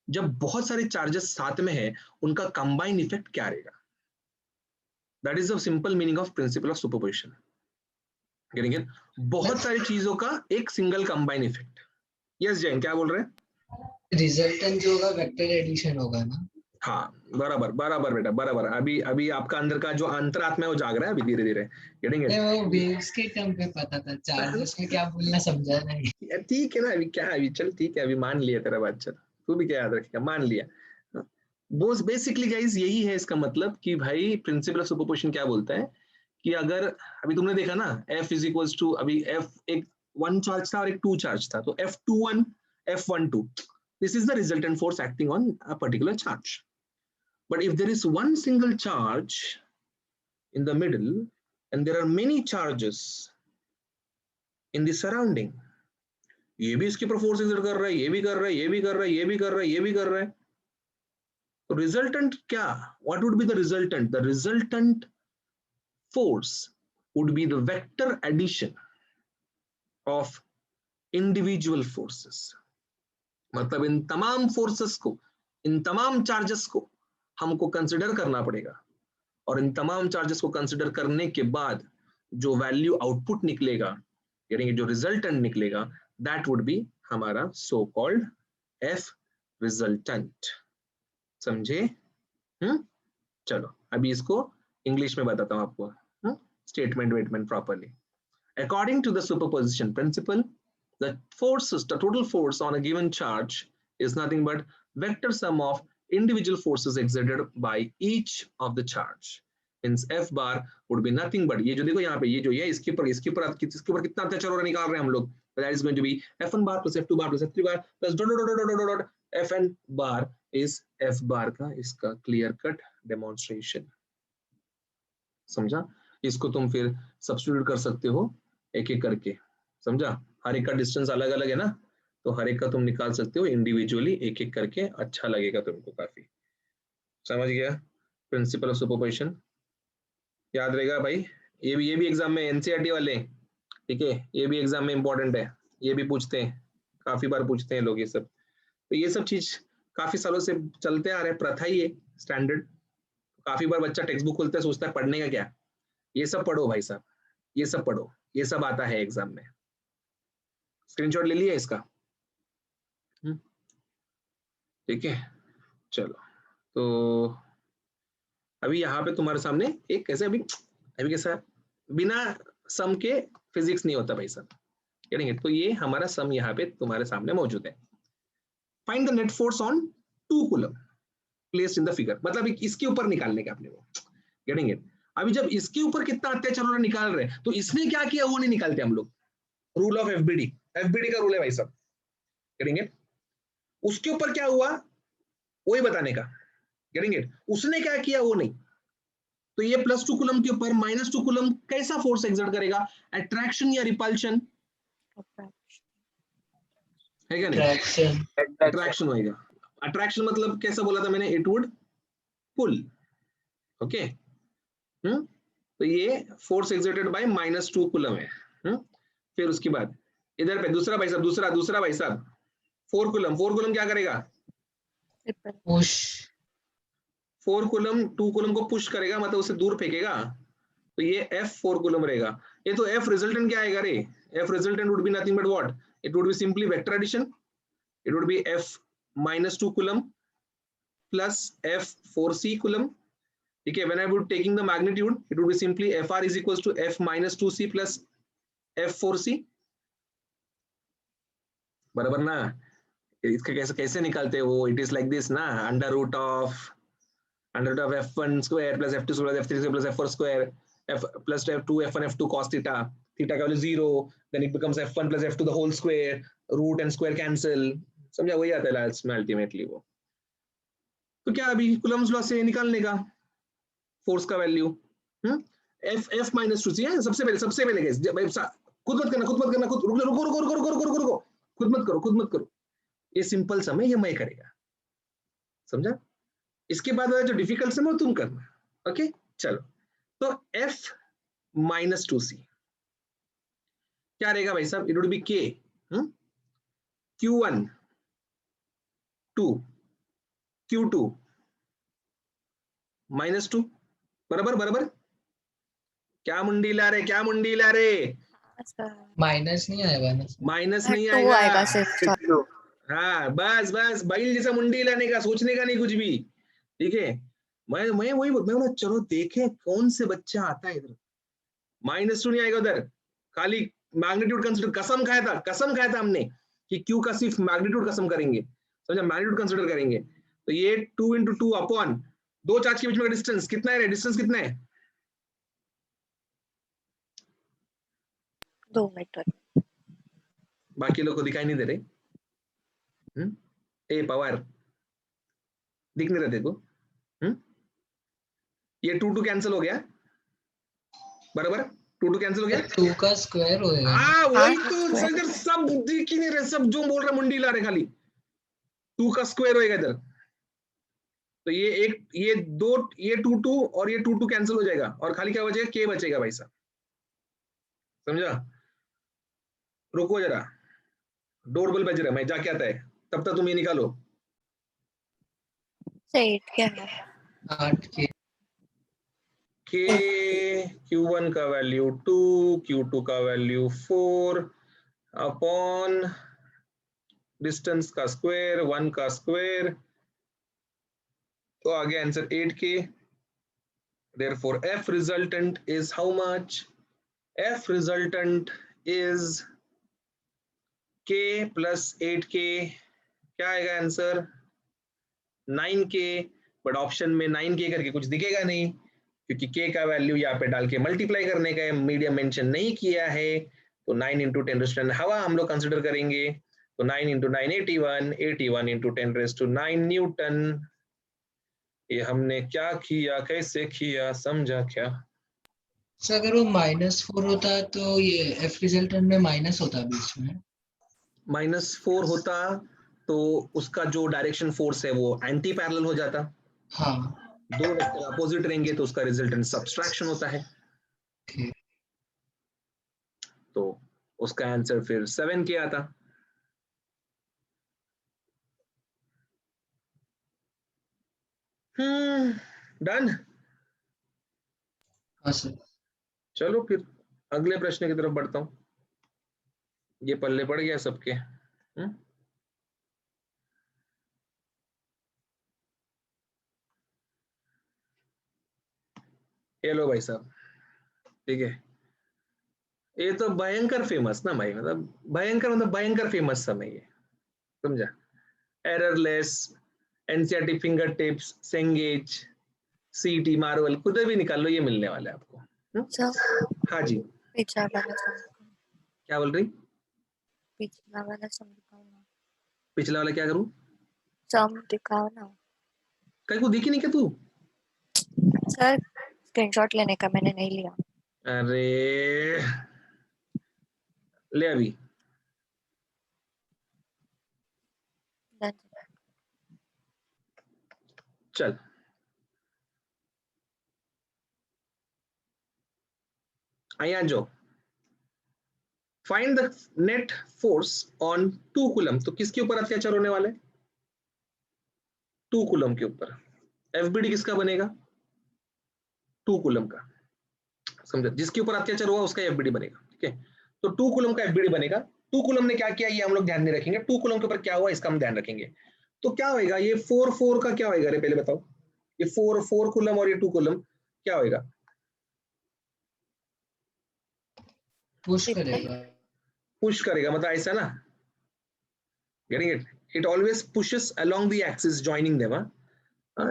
जब बहुत सारे चार्जेस साथ में है, उनका कंबाइन इफेक्ट क्या रहेगा। That is the simple meaning of principal of superposition, getting it? बहुत सारी चीजों का एक single combine effect. Yes Jain, क्या बोल रहे हैं? रिजल्टेंट जो होगा वेक्टर एडिशन होगा ना? हाँ, बराबर बराबर बेटा, बराबर। अभी अभी आपका अंदर का जो अंतरात्मा है वो जाग रहा है अभी धीरे धीरे, गेटिंग इट? वो वेव्स के टर्म पे पता था, चार्जेस में क्या बोलना समझा नहीं। ठीक है ना, अभी क्या, अभी चल ठीक है, अभी मान लिया तेरा बात, चल तू भी क्या याद रखेगा, मान लिया। वो बेसिकली गाइस यही है इसका मतलब कि भाई प्रिंसिपल ऑफ सुपरपोजिशन क्या बोलता है कि अगर अभी तुमने देखा ना, F इज इक्वल्स टू, अभी F एक वन चार्ज था और एक टू चार्ज था, तो F21 F12, this is the resultant force acting on a particular charge. But if there is one single charge in the middle and there are many charges in the surrounding, ये भी इसके ऊपर फोर्स एक्सर्ट कर रहा है, ये भी कर रहा है, ये भी कर रहा है, ये भी कर रहा है, ये भी कर रहा है, तो रिजल्टेंट क्या, what would be the resultant? The resultant force would be the vector addition of individual forces. मतलब इन तमाम फोर्सेस को, इन तमाम चार्जेस को हमको कंसिडर करना पड़ेगा, और इन तमाम चार्जेस को कंसिडर करने के बाद जो वैल्यू आउटपुट निकलेगा, यानी जो रिजल्टेंट निकलेगा, दैट वुड बी हमारा सो कॉल्ड एफ रिजल्टेंट। समझे? चलो अभी इसको इंग्लिश में बताता हूं आपको, statement properly. According to the superposition principle, the forces, the total force on a given charge is nothing but vector sum of individual forces exerted by each of the charge. Hence F bar would be nothing but, ये जो देखो यहाँ पे, ये जो ये इसके ऊपर कितना अत्याचार हो रहा निकाल रहे हैं हम लोग, that is going to be F1 bar plus F2 bar plus F3 bar plus dot Fn bar is F bar का इसका clear cut demonstration. समझा? इसको तुम फिर सब्स्टिट्यूट कर सकते हो एक एक करके, समझा? हर एक का डिस्टेंस अलग अलग है ना, तो हर एक का तुम निकाल सकते हो इंडिविजुअली एक एक करके, अच्छा लगेगा तुमको काफी। समझ गया प्रिंसिपल ऑफ सुपरपोजिशन? याद रहेगा भाई, ये भी एग्जाम में, एनसीईआरटी वाले, ठीक है, ये भी एग्जाम में इंपॉर्टेंट है, ये भी पूछते हैं, काफी बार पूछते हैं लोग ये सब। तो ये सब चीज काफी सालों से चलते आ रहे, प्रथा ही है, स्टैंडर्ड। काफी बार बच्चा टेक्स्ट बुक खोलता है, सोचता है पढ़ने का क्या, ये सब पढ़ो भाई साहब, ये सब पढ़ो, ये सब आता है एग्जाम में। स्क्रीनशॉट ले लिया इसका? ठीक है, चलो। तो अभी यहाँ पे तुम्हारे सामने एक कैसे, अभी कैसा, बिना सम के फिजिक्स नहीं होता भाई साहब, करेंगे? तो ये हमारा सम यहाँ पे तुम्हारे सामने मौजूद है। Find the net force on 2 coulomb placed in the figure, मतलब इसके ऊपर निकालने का अपने को, गेटिंग इट? अभी जब इसके ऊपर कितना अत्याचार हो रहा निकाल रहे हैं, तो इसने क्या किया वो नहीं निकालते हम लोग। रूल ऑफ एफबीडी, एफबीडी का रूल है भाई साहब, गेटिंग इट? उसके ऊपर क्या हुआ वही बताने का, गेटिंग इट? उसने क्या किया वो नहीं। तो ये +2 कूलम के ऊपर -2 कूलम कैसा फोर्स एक्सर्ट करेगा? अट्रैक्शन या रिपल्शन है क्या? नहीं, अट्रैक्शन होगा। अट्रैक्शन मतलब कैसा बोला था मैंने? It would pull, okay. तो ये फोर्स एक्सर्टेड बाय -2 कूलम है। फिर उसके बाद इधर पे दूसरा भाई साहब, दूसरा भाई साहब 4 कूलम क्या करेगा? पुश। 4 कूलम 2 कूलम को पुश करेगा, मतलब उसे दूर फेंकेगा, तो ये F4 कूलम रहेगा। ये तो F रिजल्टेंट क्या आएगा रे? F resultant would be nothing but what? It would be simply vector addition, it would be F minus 2 coulomb plus F 4C coulomb. Okay, when I would taking the magnitude, it would be simply Fr is equals to F minus 2C plus F 4C. बराबर ना? इसका कैसे निकालते हैं वो? It is like this ना, under root of F1 square plus F2 square plus F3 square plus F4 square F plus F2 F1 F2 cos theta. Theta का value 0, then it becomes F1 plus F2 the whole square, root and square cancel. समझा? वही आता है लास्ट में अल्टीमेटली वो. तो क्या अभी कूलम्स लॉ से निकालने का फोर्स का वैल्यू F माइनस 2C है. सबसे पहले गाइस खुद मत करना रुको खुद मत करो. ये सिंपल सम है, ये मैं करेगा. समझा? इसके बाद वाला जो डिफिकल्ट सम है तुम करना. ओके चलो. तो F माइनस 2C क्या रहेगा भाई साहब? It would B K Q1 2 Q2 minus 2 बराबर. क्या मुंडी ला रहे? माइनस नहीं आएगा ना? माइनस नहीं 2 आएगा आएगा. सिर्फ. हाँ बस बैल जैसा मुंडी लाने का, सोचने का नहीं कुछ भी. ठीक है. मैं वही बोला चलो देखें कौन से बच्चा आता है इधर. माइनस 2 नहीं आएगा उधर, खाली मैग्नीट्यूड कंसीडर. कसम खाया था हमने कि क्यू का सिर्फ मैग्नीट्यूड कसम करेंगे. समझा? मैग्नीट्यूड कंसीडर करेंगे. तो ये 2 into 2 अपॉन दो चार्ज के बीच में डिस्टेंस कितना है? डिस्टेंस कितना है? 2 मीटर. बाकी लोग को दिखाई नहीं दे रहे. ए पावर दिख नहीं रहा देखो. ये 2 कैंसिल हो गया. बराबर 2 कैंसिल हो गया. 2 का स्क्वायर होएगा. हाँ वही तो सब दिख ही नहीं रहे. सब जो बोल रहे मुंडी ला रहे खाली. 2 का स्क्वायर होएगा इधर. तो ये 2 और ये 2 कैंसिल हो जाएगा और खाली क्या बचेगा? K बचेगा भाई साहब. समझा? रुको जरा, डोरबेल बज रहा है, मैं जाके आता है. तब तक तुम ये निकालो. 8 क्या है? 8 के. K Q1 का वैल्यू 2, Q2 का वैल्यू 4 अपॉन डिस्टेंस का स्क्वायर 1 का स्क्वायर. तो आ गया answer 8K. Therefore F resultant is how much? F resultant is K plus 8K. क्या आएगा आंसर? 9K. बट ऑप्शन में 9K करके कुछ दिखेगा नहीं क्योंकि K का वैल्यू यहाँ पे डाल के मल्टीप्लाई करने का है. मीडियम मेंशन नहीं किया है. तो 9 into 10 raised to 9 हवा हम लोग कंसिडर करेंगे. तो 9 into 9 81 into 10 raised to 9 Newton. ये हमने क्या किया, कैसे किया, समझा क्या? सर अगर वो -4 होता तो ये एफ रिजल्टेंट में माइनस होता बीच में. -4 होता तो उसका जो डायरेक्शन फोर्स है वो एंटी पैरेलल हो जाता. हाँ. दो वेक्टर अपोजिट रहेंगे तो उसका रिजल्टेंट सब्सट्रैक्शन होता है. Okay. तो उसका आंसर फिर 7K आता. डन. हाँ सर. चलो फिर अगले प्रश्न की तरफ बढ़ता हूं. ये पल्ले पड़ गया सबके. ये लो भाई साहब. ठीक है. ये तो भयंकर फेमस ना भाई, मतलब भयंकर फेमस समय ये. समझा? Errorless, NCERT finger tips, Cengage, सीटी, मार्वल, खुद भी निकाल लो, ये मिलने वाला है आपको. सर हाँ जी. पिछला वाला सम. क्या बोल रही? पिछला वाला सम दिखाओ ना. पिछला वाला क्या करूं? सम दिखाओ ना. कहीं को देखी नहीं क्या तू? सर स्क्रीनशॉट लेने का मैंने नहीं लिया. अरे ले अभी. Done. चल. आया जो find the net force on 2 coulomb. तो किसके ऊपर अत्याचार होने वाला है? 2 कूलम के ऊपर. एफबीडी किसका बनेगा? 2 कूलम का. समझा? जिसके ऊपर अत्याचार हुआ उसका एफबीडी बनेगा. ठीक है. तो 2 कूलम का एफबीडी बनेगा. 2 कूलम ने क्या किया ये हम लोग ध्यान नहीं रखेंगे, 2 कूलम के ऊपर क्या हुआ इसका हम ध्यान रखेंगे। तो क्या होएगा ये 4 का क्या होएगा रे, पहले बताओ, ये 4 कूलम और ये 2 कूलम क्या होएगा? पुश करेगा। पुश करेगा, मतलब ऐसा ना, getting it, it always pushes along the axis joining them.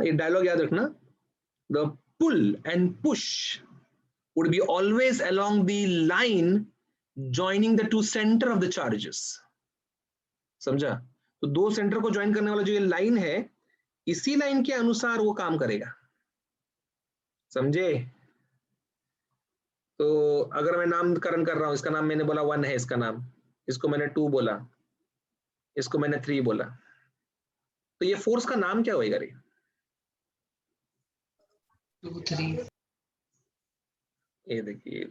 ये डायलॉग याद रखना, the pull and push would be always along the line joining the two center of the charges। समझा? तो दो सेंटर को ज्वाइन करने वाला जो ये लाइन है, इसी लाइन के अनुसार वो काम करेगा, समझे? तो अगर मैं नामकरण कर रहा हूं, इसका नाम मैंने बोला 1 है, इसका नाम, इसको मैंने 2 बोला, इसको मैंने 3 बोला, तो ये फोर्स का नाम क्या होएगा रे? 2 3 ये देखिए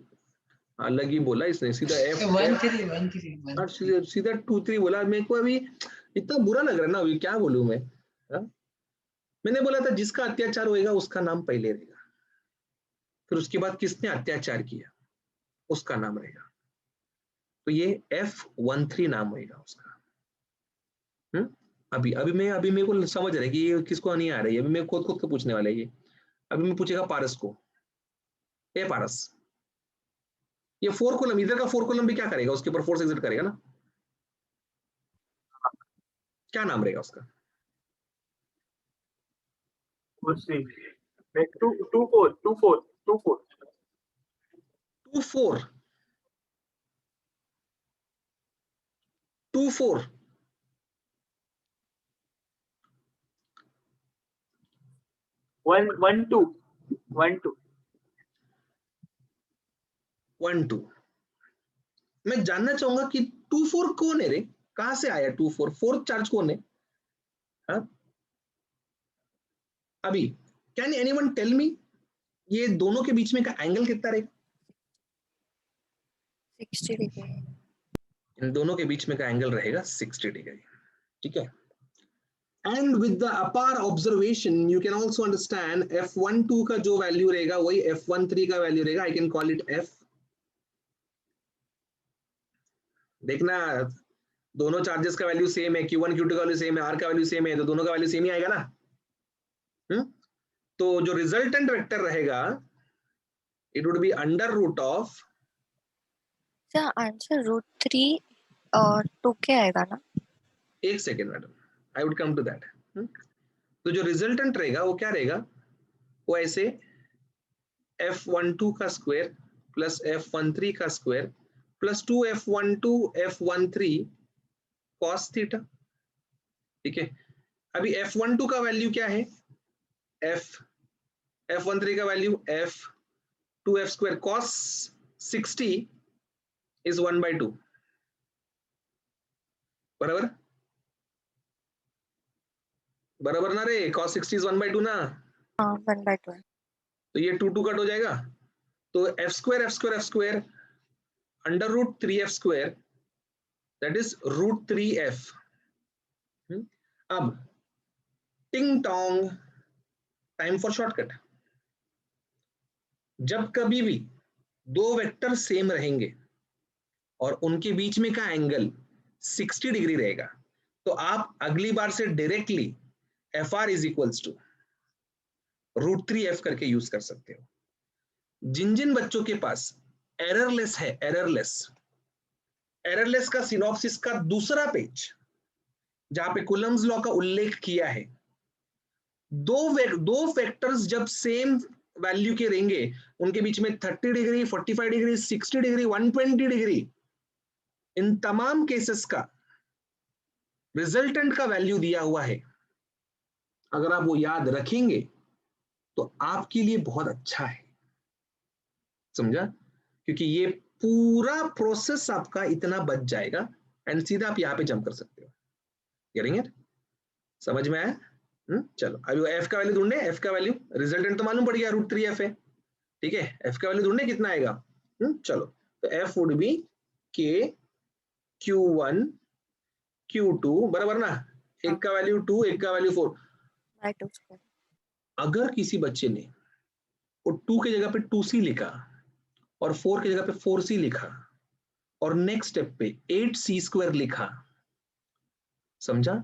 अलग ही बोला इसने, सीधा F 1 3 1 3 सीधा 2 3 बोला। मेरे को अभी इतना बुरा लग रहा है ना, अभी क्या बोलूं मैं। हा? मैंने बोला था जिसका अत्याचार होएगा उसका नाम पहले रहेगा, फिर उसके बाद किसने अत्याचार किया उसका नाम रहेगा, तो ये F13 नाम होएगा उसका। अभी मेरे को समझ रहा है कि ये किसको नहीं आ रही है, अभी मैं खुद को पूछने वाला है ये। अभी मैं पूछेगा पारस को, ए पारस, ये 4 कॉलम, इधर का 4 कॉलम भी क्या करेगा, उसके ऊपर फोर्स एक्सर्ट करेगा ना, क्या नाम रहेगा उसका? 2 3 2 2 4 2 4 2 4 2 4 2 4 1 1 2 1 2 1 2। मैं जानना चाहूंगा कि 2 4 कौन है रे, कहां से आया 2 4? फोर्थ चार्ज कौन है? हाँ? अभी कैन एनीवन टेल मी ये दोनों के बीच में का एंगल कितना रहेगा? 60 डिग्री। इन दोनों के बीच में का एंगल रहेगा 60 डिग्री, ठीक है। एंड विद द अपार observation you can also understand F12 का जो वैल्यू रहेगा वही F13 का वैल्यू रहेगा। I can call it F। देखना दोनों चार्जेस का वैल्यू सेम है, Q1 Q2 का वैल्यू सेम है, R का वैल्यू सेम है, तो दोनों का वैल्यू सेम ही आएगा ना। तो जो रिजल्टेंट वेक्टर रहेगा it would be under root of, sir answer √3 और 2 के आएगा ना? एक second madam, I would come to that. तो जो रिजल्टेंट रहेगा वो क्या रहेगा, वो ऐसे F12 का स्क्वायर प्लस F13 का square plus 2F12 F13 cos theta, ठीक है। अभी F12 का वैल्यू क्या है, F13 का value F2F square cos 60 is 1/2, बराबर बराबर ना रे, cos 60 इज 1/2 ना, हाँ 1/2 है। तो ये 2 2 कट हो जाएगा, तो F2 under root 3F square that is √3F। अब टिंग टोंग, टाइम फॉर शॉर्टकट। जब कभी भी दो वेक्टर सेम रहेंगे और उनके बीच में का एंगल 60 डिग्री रहेगा, तो आप अगली बार से directly FR is equals to √3F करके यूज कर सकते हो। जिन जिन बच्चों के पास एररलेस है, एररलेस का सिनॉप्सिस का दूसरा पेज जहां पे कुलम्स लॉ का उल्लेख किया है, दो वेक्टर्स जब सेम वैल्यू के रहेंगे उनके बीच में 30 डिग्री 45 डिग्री 60 डिग्री 120 डिग्री, इन तमाम केसेस का रिजल्टेंट का वैल्यू दिया हुआ है। अगर आप वो याद रखेंगे तो आपके लिए बहुत अच्छा है, समझा? क्योंकि ये पूरा प्रोसेस आपका इतना बच जाएगा एंड सीधा आप यहाँ पे जंप कर सकते हो। Getting it? समझ में आया? चलो अभी F का वैल्यू ढूंढे, F का वैल्यू रिजल्टेंट तो मालूम पड़ गया √3F है, ठीक है। F का वैल्यू ढूंढे कितना आएगा, चलो तो F would be K Q1 Q2, बराबर ना, एक का वैल्यू 2 एक का वैल्यू 4। 2/2। अगर किसी बच्चे ने वो 2 की जगह पे 2C लिखा और 4 की जगह पे 4C लिखा और नेक्स्ट स्टेप पे 8c² लिखा, समझा?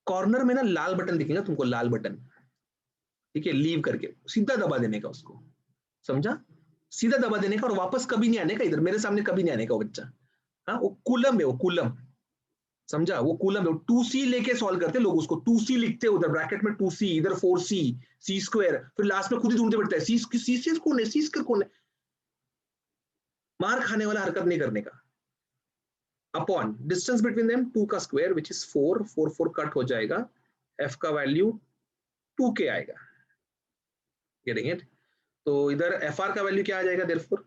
कॉर्नर में ना लाल बटन दिखेगा तुमको, लाल बटन, ठीक है, लीव करके सीधा दबा देने का उसको, समझा? सीधा दबा देने का और वापस कभी नहीं आने का, इधर मेरे सामने कभी नहीं आने का वो बच्चा। हाँ, वो कूलम है, वो कूलम, समझा? वो कूलम है, 2c लेके सॉल्व करते लोग उसको, 2c लिखते उधर ब्रैकेट में 2c, इधर 4c, c², फिर लास्ट में खुद ही ढूंढते बैठता है c² कौन है, c² कौन है। मार खाने वाला हरकत नहीं करने का। अपॉन डिस्टेंस बिटवीन देम 2 का स्क्वायर विच इज 4, 4 कट हो जाएगा, f का वैल्यू 2k आएगा। Getting it? तो इधर fr का वैल्यू क्या आ जाएगा, therefore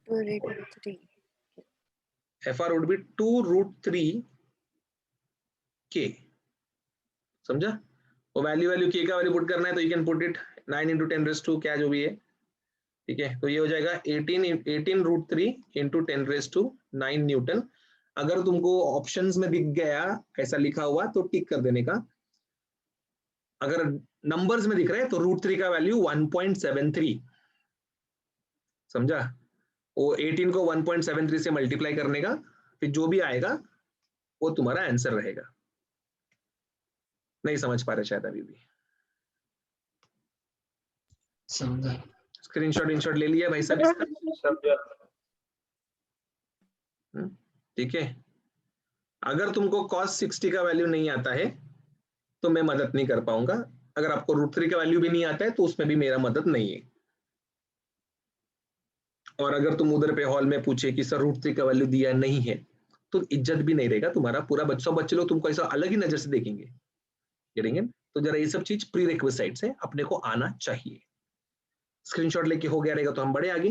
2√3. fr would be 2√3k, समझा? वो वैल्यू k का वैल्यू पुट करना है तो यू कैन पुट इट 9 × 10⁻², क्या जो भी है, ठीक है? तो ये हो जाएगा 18√3 × 10⁻9 न्यूटन। अगर तुमको ऑप्शंस में दिख गया ऐसा लिखा हुआ तो टिक कर देने का, अगर नंबर्स में दिख रहा है तो √3 का वैल्यू 1.73, समझा? वो 18 को 1.73 से मल्टीप्लाई करने का, फिर जो भी आएगा वो तुम्हारा आंसर रहेगा। नहीं समझ पा रहे शायद अभी भी? समझा। स्क्रीनशॉट ले लिया भाई साहब? समझा। ठीक है। अगर तुमको cos 60 का वैल्यू नहीं आता है तो मैं मदद नहीं कर पाऊंगा, अगर आपको √3 का वैल्यू भी नहीं आता है तो उसमें भी मेरा मदद नहीं है। और अगर तुम उधर पे हॉल में पूछे कि सर √3 का वैल्यू दिया नहीं है तो इज्जत भी नहीं रहेगा तुम्हारा, पूरा बच्चे लोग तुमको ऐसा अलग ही नजर से देखेंगे। गेटिंग? तो जरा ये सब चीज प्री रिक्विजिट्स है, अपने को आना चाहिए। स्क्रीनशॉट लेके हो गया रहेगा तो हम बढ़े आगे।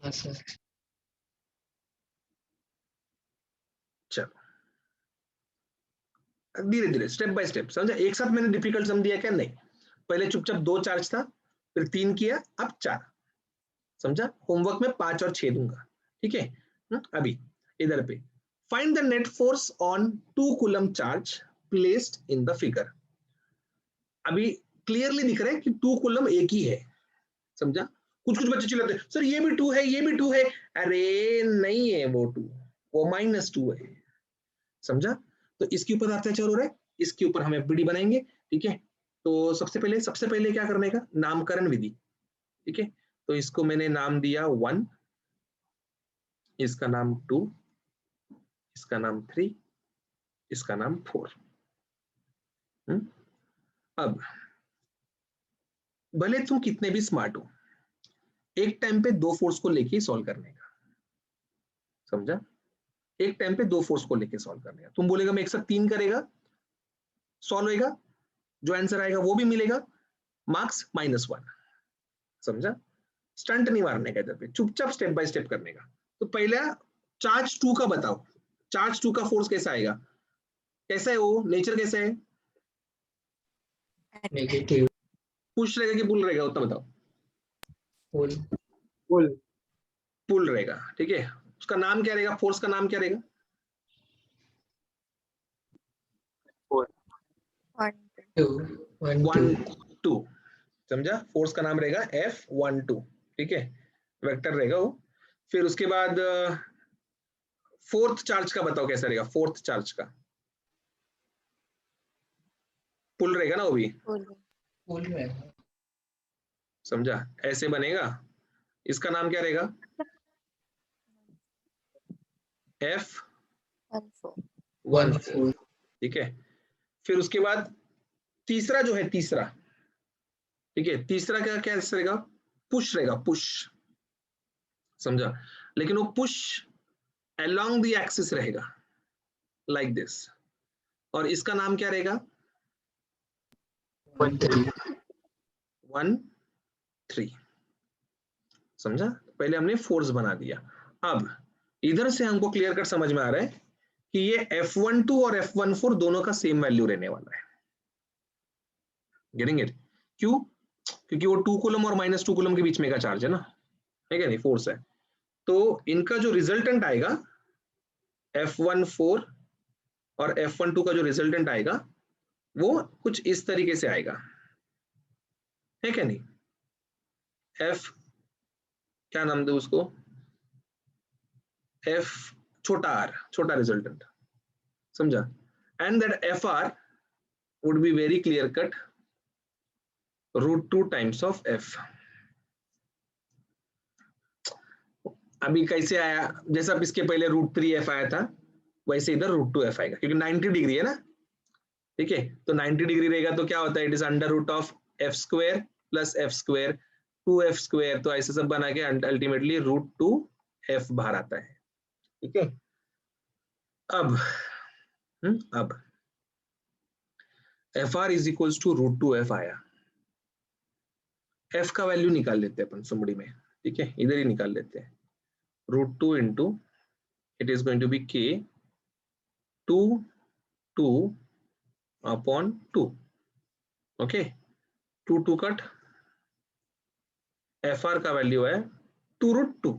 हाँ सर। चलो धीरे धीरे स्टेप बाय स्टेप, समझा? एक साथ मैंने डिफिकल्ट सम दिया क्या? नहीं, पहले चुपचाप 2 चार्ज था, फिर 3 किया, अब 4, समझा? होमवर्क में 5 और 6 दूंगा, ठीक है? अभी इधर पे find the net force on 2 coulomb charge placed in the figure. अभी क्लियरली दिख रहा है कि 2 कूलम एक ही है, समझा? कुछ बच्चे चिल्लाते हैं सर ये भी 2 है, ये भी 2 है। अरे नहीं है वो 2, वो -2 है, समझा? तो इसके ऊपर अत्याचार हो रहा है, इसके ऊपर हम एफबीडी बनाएंगे, ठीक है? तो सबसे पहले क्या करने का? नामकरण विधि, ठीक है? तो इसको मैंने नाम दिया 1, इसका नाम 2, इसका नाम 3, इसका नाम 4। अब भले तुम कितने भी स्मार्ट हो, एक टाइम पे 2 फोर्स को लेके सॉल्व करने का, समझा? एक टाइम पे 2 फोर्स को लेके सॉल्व करने का। तुम बोलेगा मैं एक साथ 3 करेगा, सॉल्व होएगा, जो आंसर आएगा वो भी मिलेगा, मार्क्स -1, समझा? स्टंट नहीं मारने का इधर पे, चुपचाप स्टेप बाय स्टेप करने का। तो पहला चार्ज 2 का बताओ, चार्ज 2 का फोर्स कैसा आएगा? कैसा है वो, नेचर कैसा है? नेगेटिव। पुश रहेगा कि पुल रहेगा, उतना बताओ। पुल। पुल। पुल रहेगा, ठीक है? उसका नाम क्या रहेगा, फोर्स का नाम क्या रहेगा? 1 2 समझा? फोर्स का नाम रहेगा F12, ठीक है? वेक्टर रहेगा वो। फिर उसके बाद फोर्थ चार्ज का बताओ कैसा रहेगा, फोर्थ चार्ज का? पुल रहेगा ना वो भी, पुल रहेगा। समझा? ऐसे बनेगा, इसका नाम क्या रहेगा? F14, ठीक है? फिर उसके बाद तीसरा जो है, तीसरा, ठीक है? तीसरा क्या क्या रहेगा? पुश रहेगा, पुश, समझा? लेकिन वो पुश along the axis रहेगा, like this। और इसका नाम क्या रहेगा? 1 3, समझा? पहले हमने फोर्स बना दिया। अब इधर से हमको क्लियर कट समझ में आ रहा है कि ये F12 और F14 दोनों का सेम वैल्यू रहने वाला है। Getting it? क्यों? क्योंकि वो 2 कूलम और -2 कूलम के बीच में का चार्ज है ना, है क्या नहीं? फोर्स है। तो इनका जो रिजल्टेंट आएगा F14 और F12 का जो रिजल्टेंट आएगा वो कुछ इस तरीके से आएगा, है क्या नहीं? F क्या नाम दे उसको? एफ छोटा आर, छोटा रिजल्टेंट, समझा? And that F R would be very clear cut √2 times of F. अभी कैसे आया? जैसा इसके पहले √3 एफ आया था वैसे इधर √2 एफ आएगा, क्योंकि 90 डिग्री है ना, ठीक है? तो 90 डिग्री रहेगा तो क्या होता है, it is under root of F square plus F square 2f square, तो ऐसे सब बना के अल्टीमेटली √2 एफ बाहर आता है, ठीक है? अब F R is equals to √2 F आया, एफ का वैल्यू निकाल लेते हैं अपन सुमड़ी में, ठीक है? इधर ही निकाल लेते हैं, √2 into it is going to be k 2 upon 2, okay? 2 cut, F R का वैल्यू है 2√2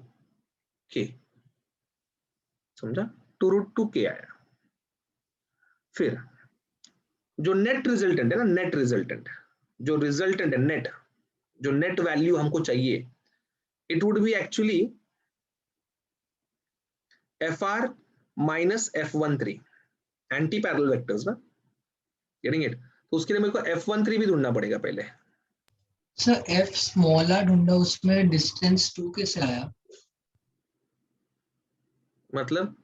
k, समझा? 2√2 k आया। फिर जो नेट रिजल्टेंट है ना, नेट रिजल्टेंट, जो रिजल्टेंट है नेट, जो नेट वैल्यू हमको चाहिए, it would B actually F R minus F13, anti parallel vectors ना, गेटिंग इट? तो उसके लिए मेरे को F13 भी ढूंढना पड़ेगा पहले। सर एफ स्मॉल आर ढूंढा, उसमें डिस्टेंस 2 कैसे आया? मतलब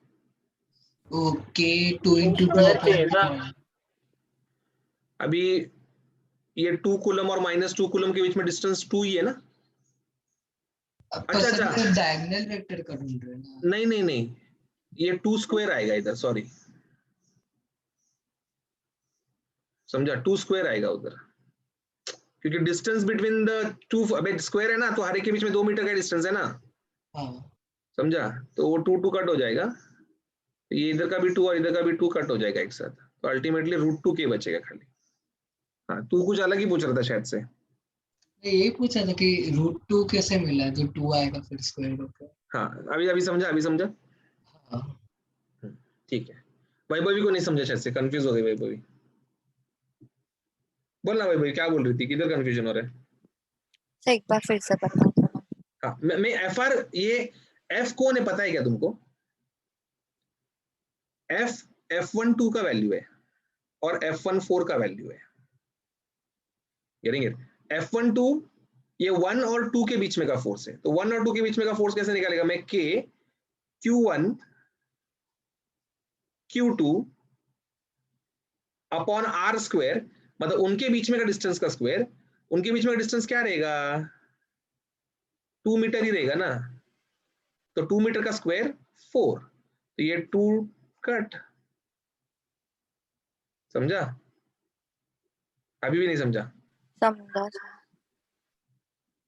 ओके 2 into 2 Square के ना? अपॉन अभी ये 2 कूलम और -2 कूलम के बीच में डिस्टेंस 2 ही है ना? अच्छा, डायगोनल वेक्टर का ढूंढ रहे हैं ना? नहीं, ये 2 स्क्वायर आएगा इधर, सॉरी, समझा? 2 स्क्वायर आएगा उधर, क्योंकि डिस्टेंस बिटवीन द टू, अबे स्क्वायर है ना, तो हर एक के बीच में 2 मीटर का डिस्टेंस है ना, हाँ समझा? तो वो 2 कट हो जाएगा, ये इधर का भी 2 और इधर का भी 2 कट हो जाएगा एक साथ, तो अल्टीमेटली √2 के बचेगा खाली। हाँ, तू कुछ अलग ही पूछ रहा था शायद से। मैं यही पूछा था कि √2 कैसे मिला, जो 2 आएगा फिर स्क्वायर होकर। हाँ, अभी समझा। हाँ ठीक है, वैभवी को नहीं समझा शायद से, कंफ्यूज हो गई वैभवी। बोलना वैभवी, क्या बोल रही थी, किधर कंफ्यूजन हो रहा है? सर एक बार फिर से बताना। हाँ, मैं एफ आर, ये एफ कौन है पता है क्या तुमको? एफ F12 का वैल्यू है और F14 का वैल्यू है, गेटिंग इट? F12 ये 1 और 2 के बीच में का फोर्स है, तो 1 और 2 के बीच में का फोर्स कैसे निकालेगा मैं? K Q1 Q2 upon R square, मतलब उनके बीच में का डिस्टेंस का स्क्वायर, उनके बीच में का डिस्टेंस क्या रहेगा? 2 मीटर ही रहेगा ना, तो 2 मीटर का स्क्वायर 4, तो ये 2 कट, समझा? अभी भी नहीं समझा? समझा।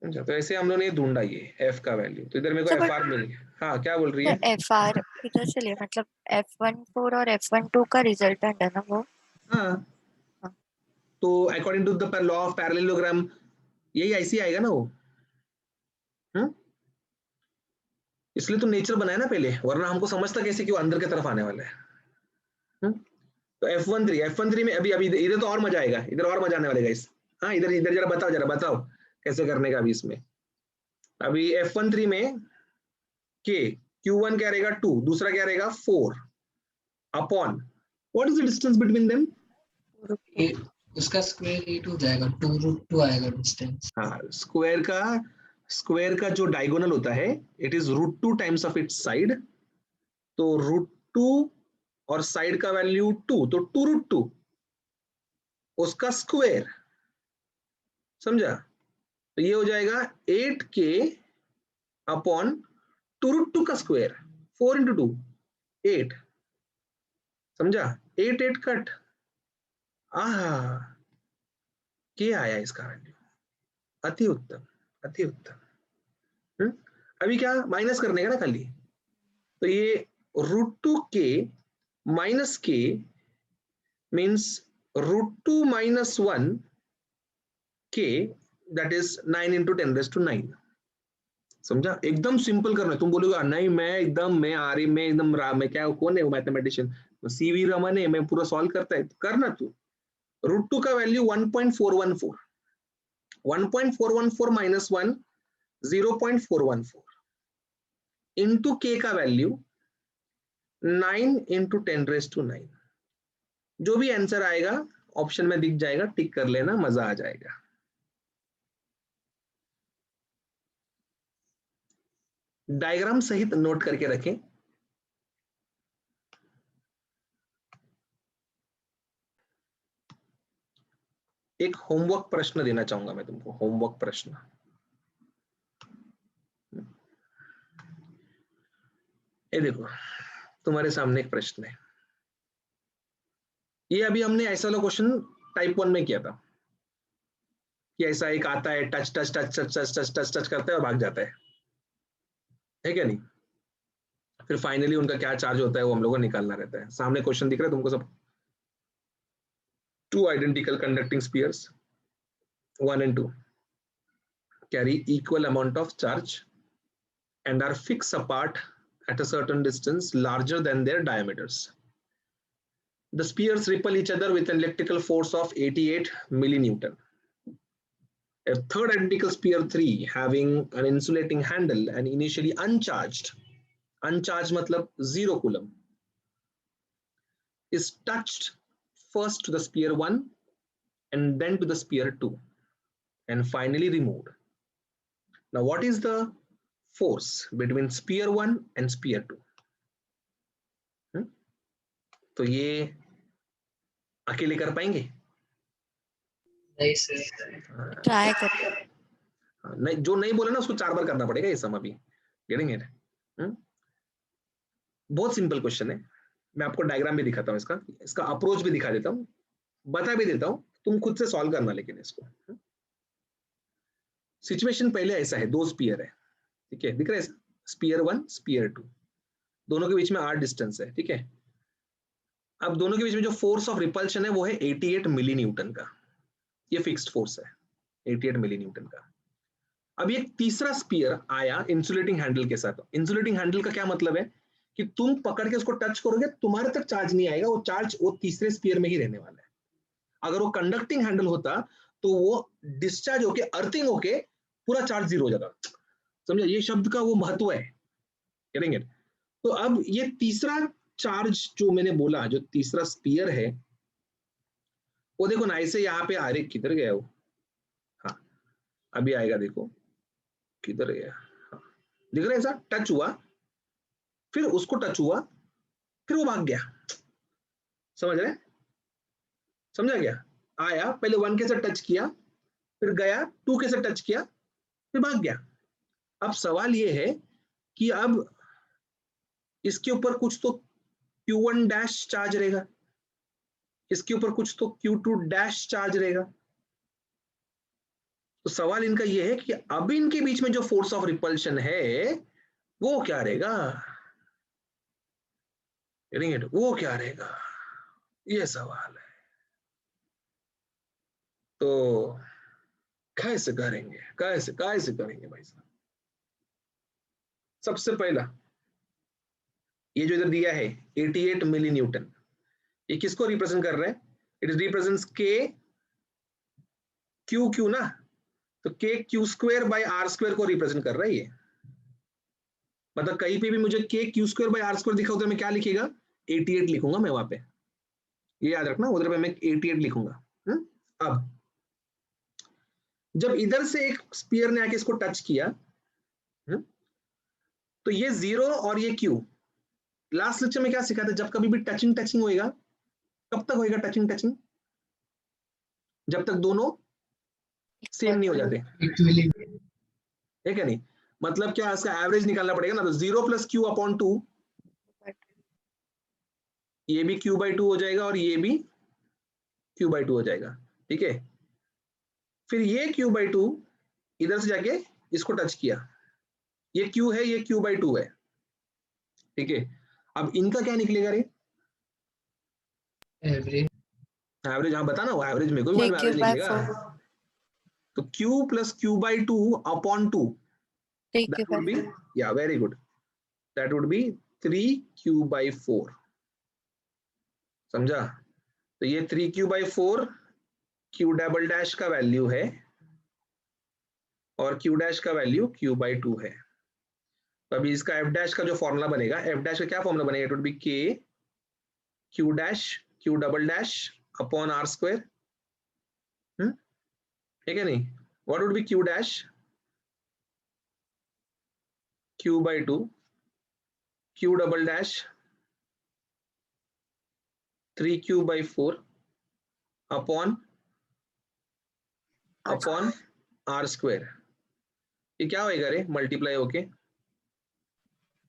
समझा? तो ऐसे हम लोगों ने ढूंढा ये एफ का वैल्यू, तो इधर मेरे को सर, एफ आर मिल गया। हाँ, क्या बोल रही है? एफ आर इधर से ले, मतलब F14 और F12 का रिजल्टेंट है ना वो? हाँ, हाँ। तो according to the law of parallelogram यही ऐसे ही आएगा ना वो, इसलिए तो नेचर बनाया ना पहले, वरना हमको समझता कैसे कि वो अंदर की तरफ आने वाला है। तो F13 में अभी इधर तो और मजा आएगा, इधर और मजा आने वाला है इस। हाँ, इधर जरा बताओ कैसे करने का अभी इसमें। अभी F13 में K Q1 क्या रहेगा 2, दूसरा क्या रहेगा 4 upon, what is the distance between them? उसका स्क्वायर 8 हो जाएगा, 2√2 आएगा डिस्टेंस। हाँ, स्क्वायर का जो डायगोनल होता है, it is √2 times of its side, तो √2 और साइड का वैल्यू 2, तो 2√2 उसका स्क्वायर, समझा? तो ये हो जाएगा 8K अपॉन 2√2 का स्क्वायर, 4 into 2 8, समझा? 8 कट, K आया इसका वैल्यू, अति उत्तम। अभी क्या माइनस करने का ना खाली, तो ये √2K minus K means √2 minus 1K, that is 9 into 10⁹, समझा? एकदम सिंपल करना है। तुम बोलोगे नहीं मैं एकदम मैं क्या, कौन है वो मैथमेटिशियन, CV रमन है, मैं पूरा सॉल्व करता है, करना तू। √2 का वैल्यू 1.414, 1.414 minus 1 0.414 into K का वैल्यू 9 इंटू 10⁻⁹। जो भी आंसर आएगा ऑप्शन में दिख जाएगा, टिक कर लेना, मजा आ जाएगा। डायग्राम सहित नोट करके रखें। एक होमवर्क प्रश्न देना चाहूंगा मैं तुमको, होमवर्क प्रश्न। ये देखो तुम्हारे सामने एक प्रश्न है, ये अभी हमने ऐसा वाला क्वेश्चन टाइप 1 में किया था कि ऐसा एक आता है, touch touch touch touch touch touch touch touch करता है और भाग जाता है क्या नहीं? फिर फाइनली उनका क्या चार्ज होता है वो हम लोगों को निकालना रहता है। सामने क्वेश्चन दिख रहा है तुमको सब? Two identical conducting spheres 1 and 2 carry equal amount of charge and are fixed apart at a certain distance larger than their diameters. The spheres repel each other with an electrical force of 88 millinewton. A third identical sphere 3 having an insulating handle and initially uncharged matlab 0 coulomb, is touched first to the sphere 1 and then to the sphere 2 and finally removed. Now what is the force between sphere 1 and sphere 2? तो ये अकेले कर पाएंगे? नहीं सर। ट्राई करो। नहीं, जो नहीं बोले ना उसको 4 बार करना पड़ेगा ये सम अभी। Getting it? बहुत सिंपल क्वेश्चन है, मैं आपको डायग्राम भी दिखाता हूँ, इसका अप्रोच भी दिखा देता हूँ, बता भी देता हूँ, तुम खुद से सॉल्व करना। लेकिन इसको सिचुएशन पहले ऐसा है, 2 स्पीयर है, ठीक है, दिख रहा है? स्पीयर 1 स्पीयर 2, दोनों के बीच में r डिस्टेंस है, ठीक है। अब दोनों के बीच में जो फोर्स ऑफ रिपल्शन है वो है 88 मिली न्यूटन का, ये फिक्स्ड फोर्स है 88 मिली न्यूटन का। अब एक तीसरा स्पीयर आया इंसुलेटिंग हैंडल के साथ। इंसुलेटिंग हैंडल का क्या मतलब है कि तुम पकड़ के उसको टच करोगे, तुम्हारे तक चार्ज नहीं आएगा, वो चार्ज वो तीसरे स्पीयर में ही रहने वाला है। अगर वो कंडक्टिंग हैंडल होता तो वो डिस्चार्ज होके, अर्थिंग होके पूरा चार्ज 0 हो जाता। समझा? ये शब्द का वो महत्व है, करेंगे। तो अब ये तीसरा चार्ज जो मैंने बोला, जो तीसरा स्पीयर है, वो देखो ना ऐसे यहाँ पे आ रहे, किधर गया वो? हाँ अभी आएगा, देखो किधर गया। हाँ दिख रहा है, ऐसा टच हुआ, फिर उसको टच हुआ, फिर वो भाग गया। समझ रहे? समझा गया? आया, पहले 1 के साथ टच किया, फिर गया, 2 के साथ टच किया, फिर भाग गया। अब सवाल ये है कि अब इसके ऊपर कुछ तो Q1 डैश चार्ज रहेगा, इसके ऊपर कुछ तो Q2 डैश चार्ज रहेगा। तो सवाल इनका ये है कि अब इनके बीच में जो फोर्स ऑफ रिपल्शन है वो क्या रहेगा? वो क्या रहेगा, ये सवाल है। तो कैसे करेंगे, कैसे करेंगे भाई साहब? सबसे पहला ये जो इधर दिया है 88 मिली न्यूटन, ये किसको रिप्रेजेंट कर रहा है? इट रिप्रेजेंट्स के क्यू ना, तो K Q square by R square को रिप्रेजेंट कर रहा है ये। मतलब कहीं पे भी मुझे K Q square by R square दिखा उधर मैं क्या लिखेगा? 88 लिखूंगा मैं वहां पे, ये याद रखना, उधर पे मैं 88 लिखूंगा। अब जब इधर से एक स्पीयर ने आके इसको टच किया, तो ये 0 और ये Q, लास्ट लेक्चर में क्या सिखाया था? जब कभी भी टचिंग होएगा, कब तक होएगा टचिंग? जब तक दोनों सेम नहीं हो जाते, है क्या नहीं? मतलब क्या, इसका एवरेज निकालना पड़ेगा ना। तो 0 + Q/2, ये भी Q/2 हो जाएगा और ये भी Q/2 हो जाएगा, ठीक है। फिर ये Q/2 इधर से जाके इसको टच किया, ये Q है, ये Q/2 है, ठीक है। अब इनका क्या निकलेगा रे? एवरेज। हाँ बता ना, वो एवरेज मेरे को भी एवरेज निकलेगा। तो Q + Q/2/2, that would be, yeah, very good, that would be 3Q/4। समझा? तो ये 3Q/4 Q डबल डैश का वैल्यू है और Q डैश का वैल्यू Q/2 है। तो अभी इसका एफ डैश का जो फॉर्मूला बनेगा, एफ डैश का क्या फॉर्मूला बनेगा, it would be K Q dash Q double dash upon R square, ठीक है नहीं, what would be Q dash, Q by 2 Q double dash 3q by 4 upon R square. ये क्या होएगा रे मल्टीप्लाई होके,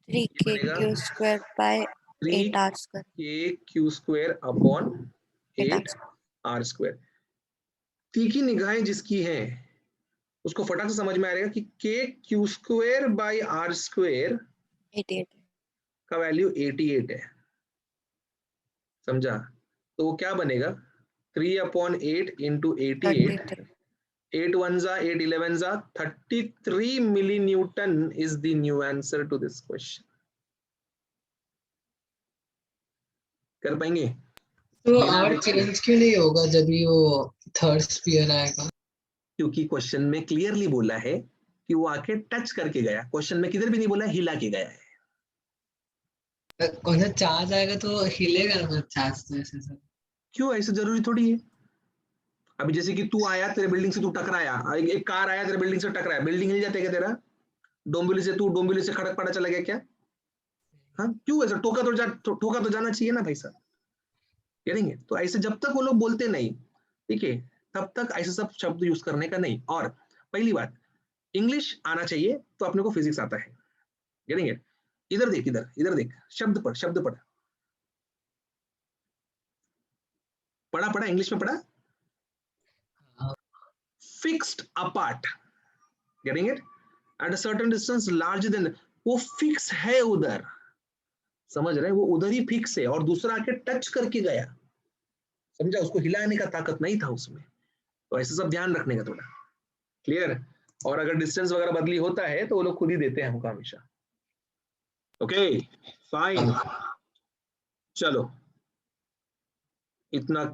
3k square by 8r square 3k square upon 8 R square. तीखी निगाहें जिसकी है उसको फटाक से समझ में आ रहेगा कि K Q square by R square 88 का वैल्यू 88 है, समझा? तो वो क्या बनेगा, 3/8 इंटू 88, 33 8 1 8 11 33 milli newton is the new answer to this question. कर पाएंगे? तो आर चेंज क्यों नहीं होगा जब भी वो थर्ड स्फीयर आएगा? क्योंकि क्वेश्चन में क्लियरली बोला है कि वो आके टच करके गया, क्वेश्चन में किधर भी नहीं बोला हिला के गया है। कौन सा चार्ज आएगा तो हिलेगा ना चार्ज, तो ऐसे सब क्यों, ऐसे जरूरी थोड़ी है। अभी जैसे कि तू आया, तेरे बिल्डिंग से तू टकराया, एक कार आया तेरे बिल्डिंग से टकराया, बिल्डिंग हिल जाता है क्या तेरा? डोंबिवली से खड़क पड़ा चला गया क्या? हाँ, क्यों ऐसा ठोका तो जाना चाहिए ना भाई साहब, करेंगे। तो ऐसे जब तक वो लोग बोलते नहीं, ठीक है, तब तक ऐसे सब शब्द यूज करने का नहीं। और पहली बात, इंग्लिश आना चाहिए तो अपने को फिजिक्स आता है, करेंगे। इधर देख, इधर देख, शब्द पढ़, पढ़ा इंग्लिश में पढ़ा, fixed apart, getting it, at a certain distance larger than, वो फिक्स है उधर, समझ रहे हैं, वो उधर ही फिक्स है और दूसरा आके टच करके गया, समझा? उसको हिलाने का ताकत नहीं था उसमें। तो ऐसे सब ध्यान रखने का थोड़ा, क्लियर? और अगर डिस्टेंस वगैरह बदली होता है तो वो लोग खुद ही देते हैं हमको हमेशा। ओके फाइन, चलो इतना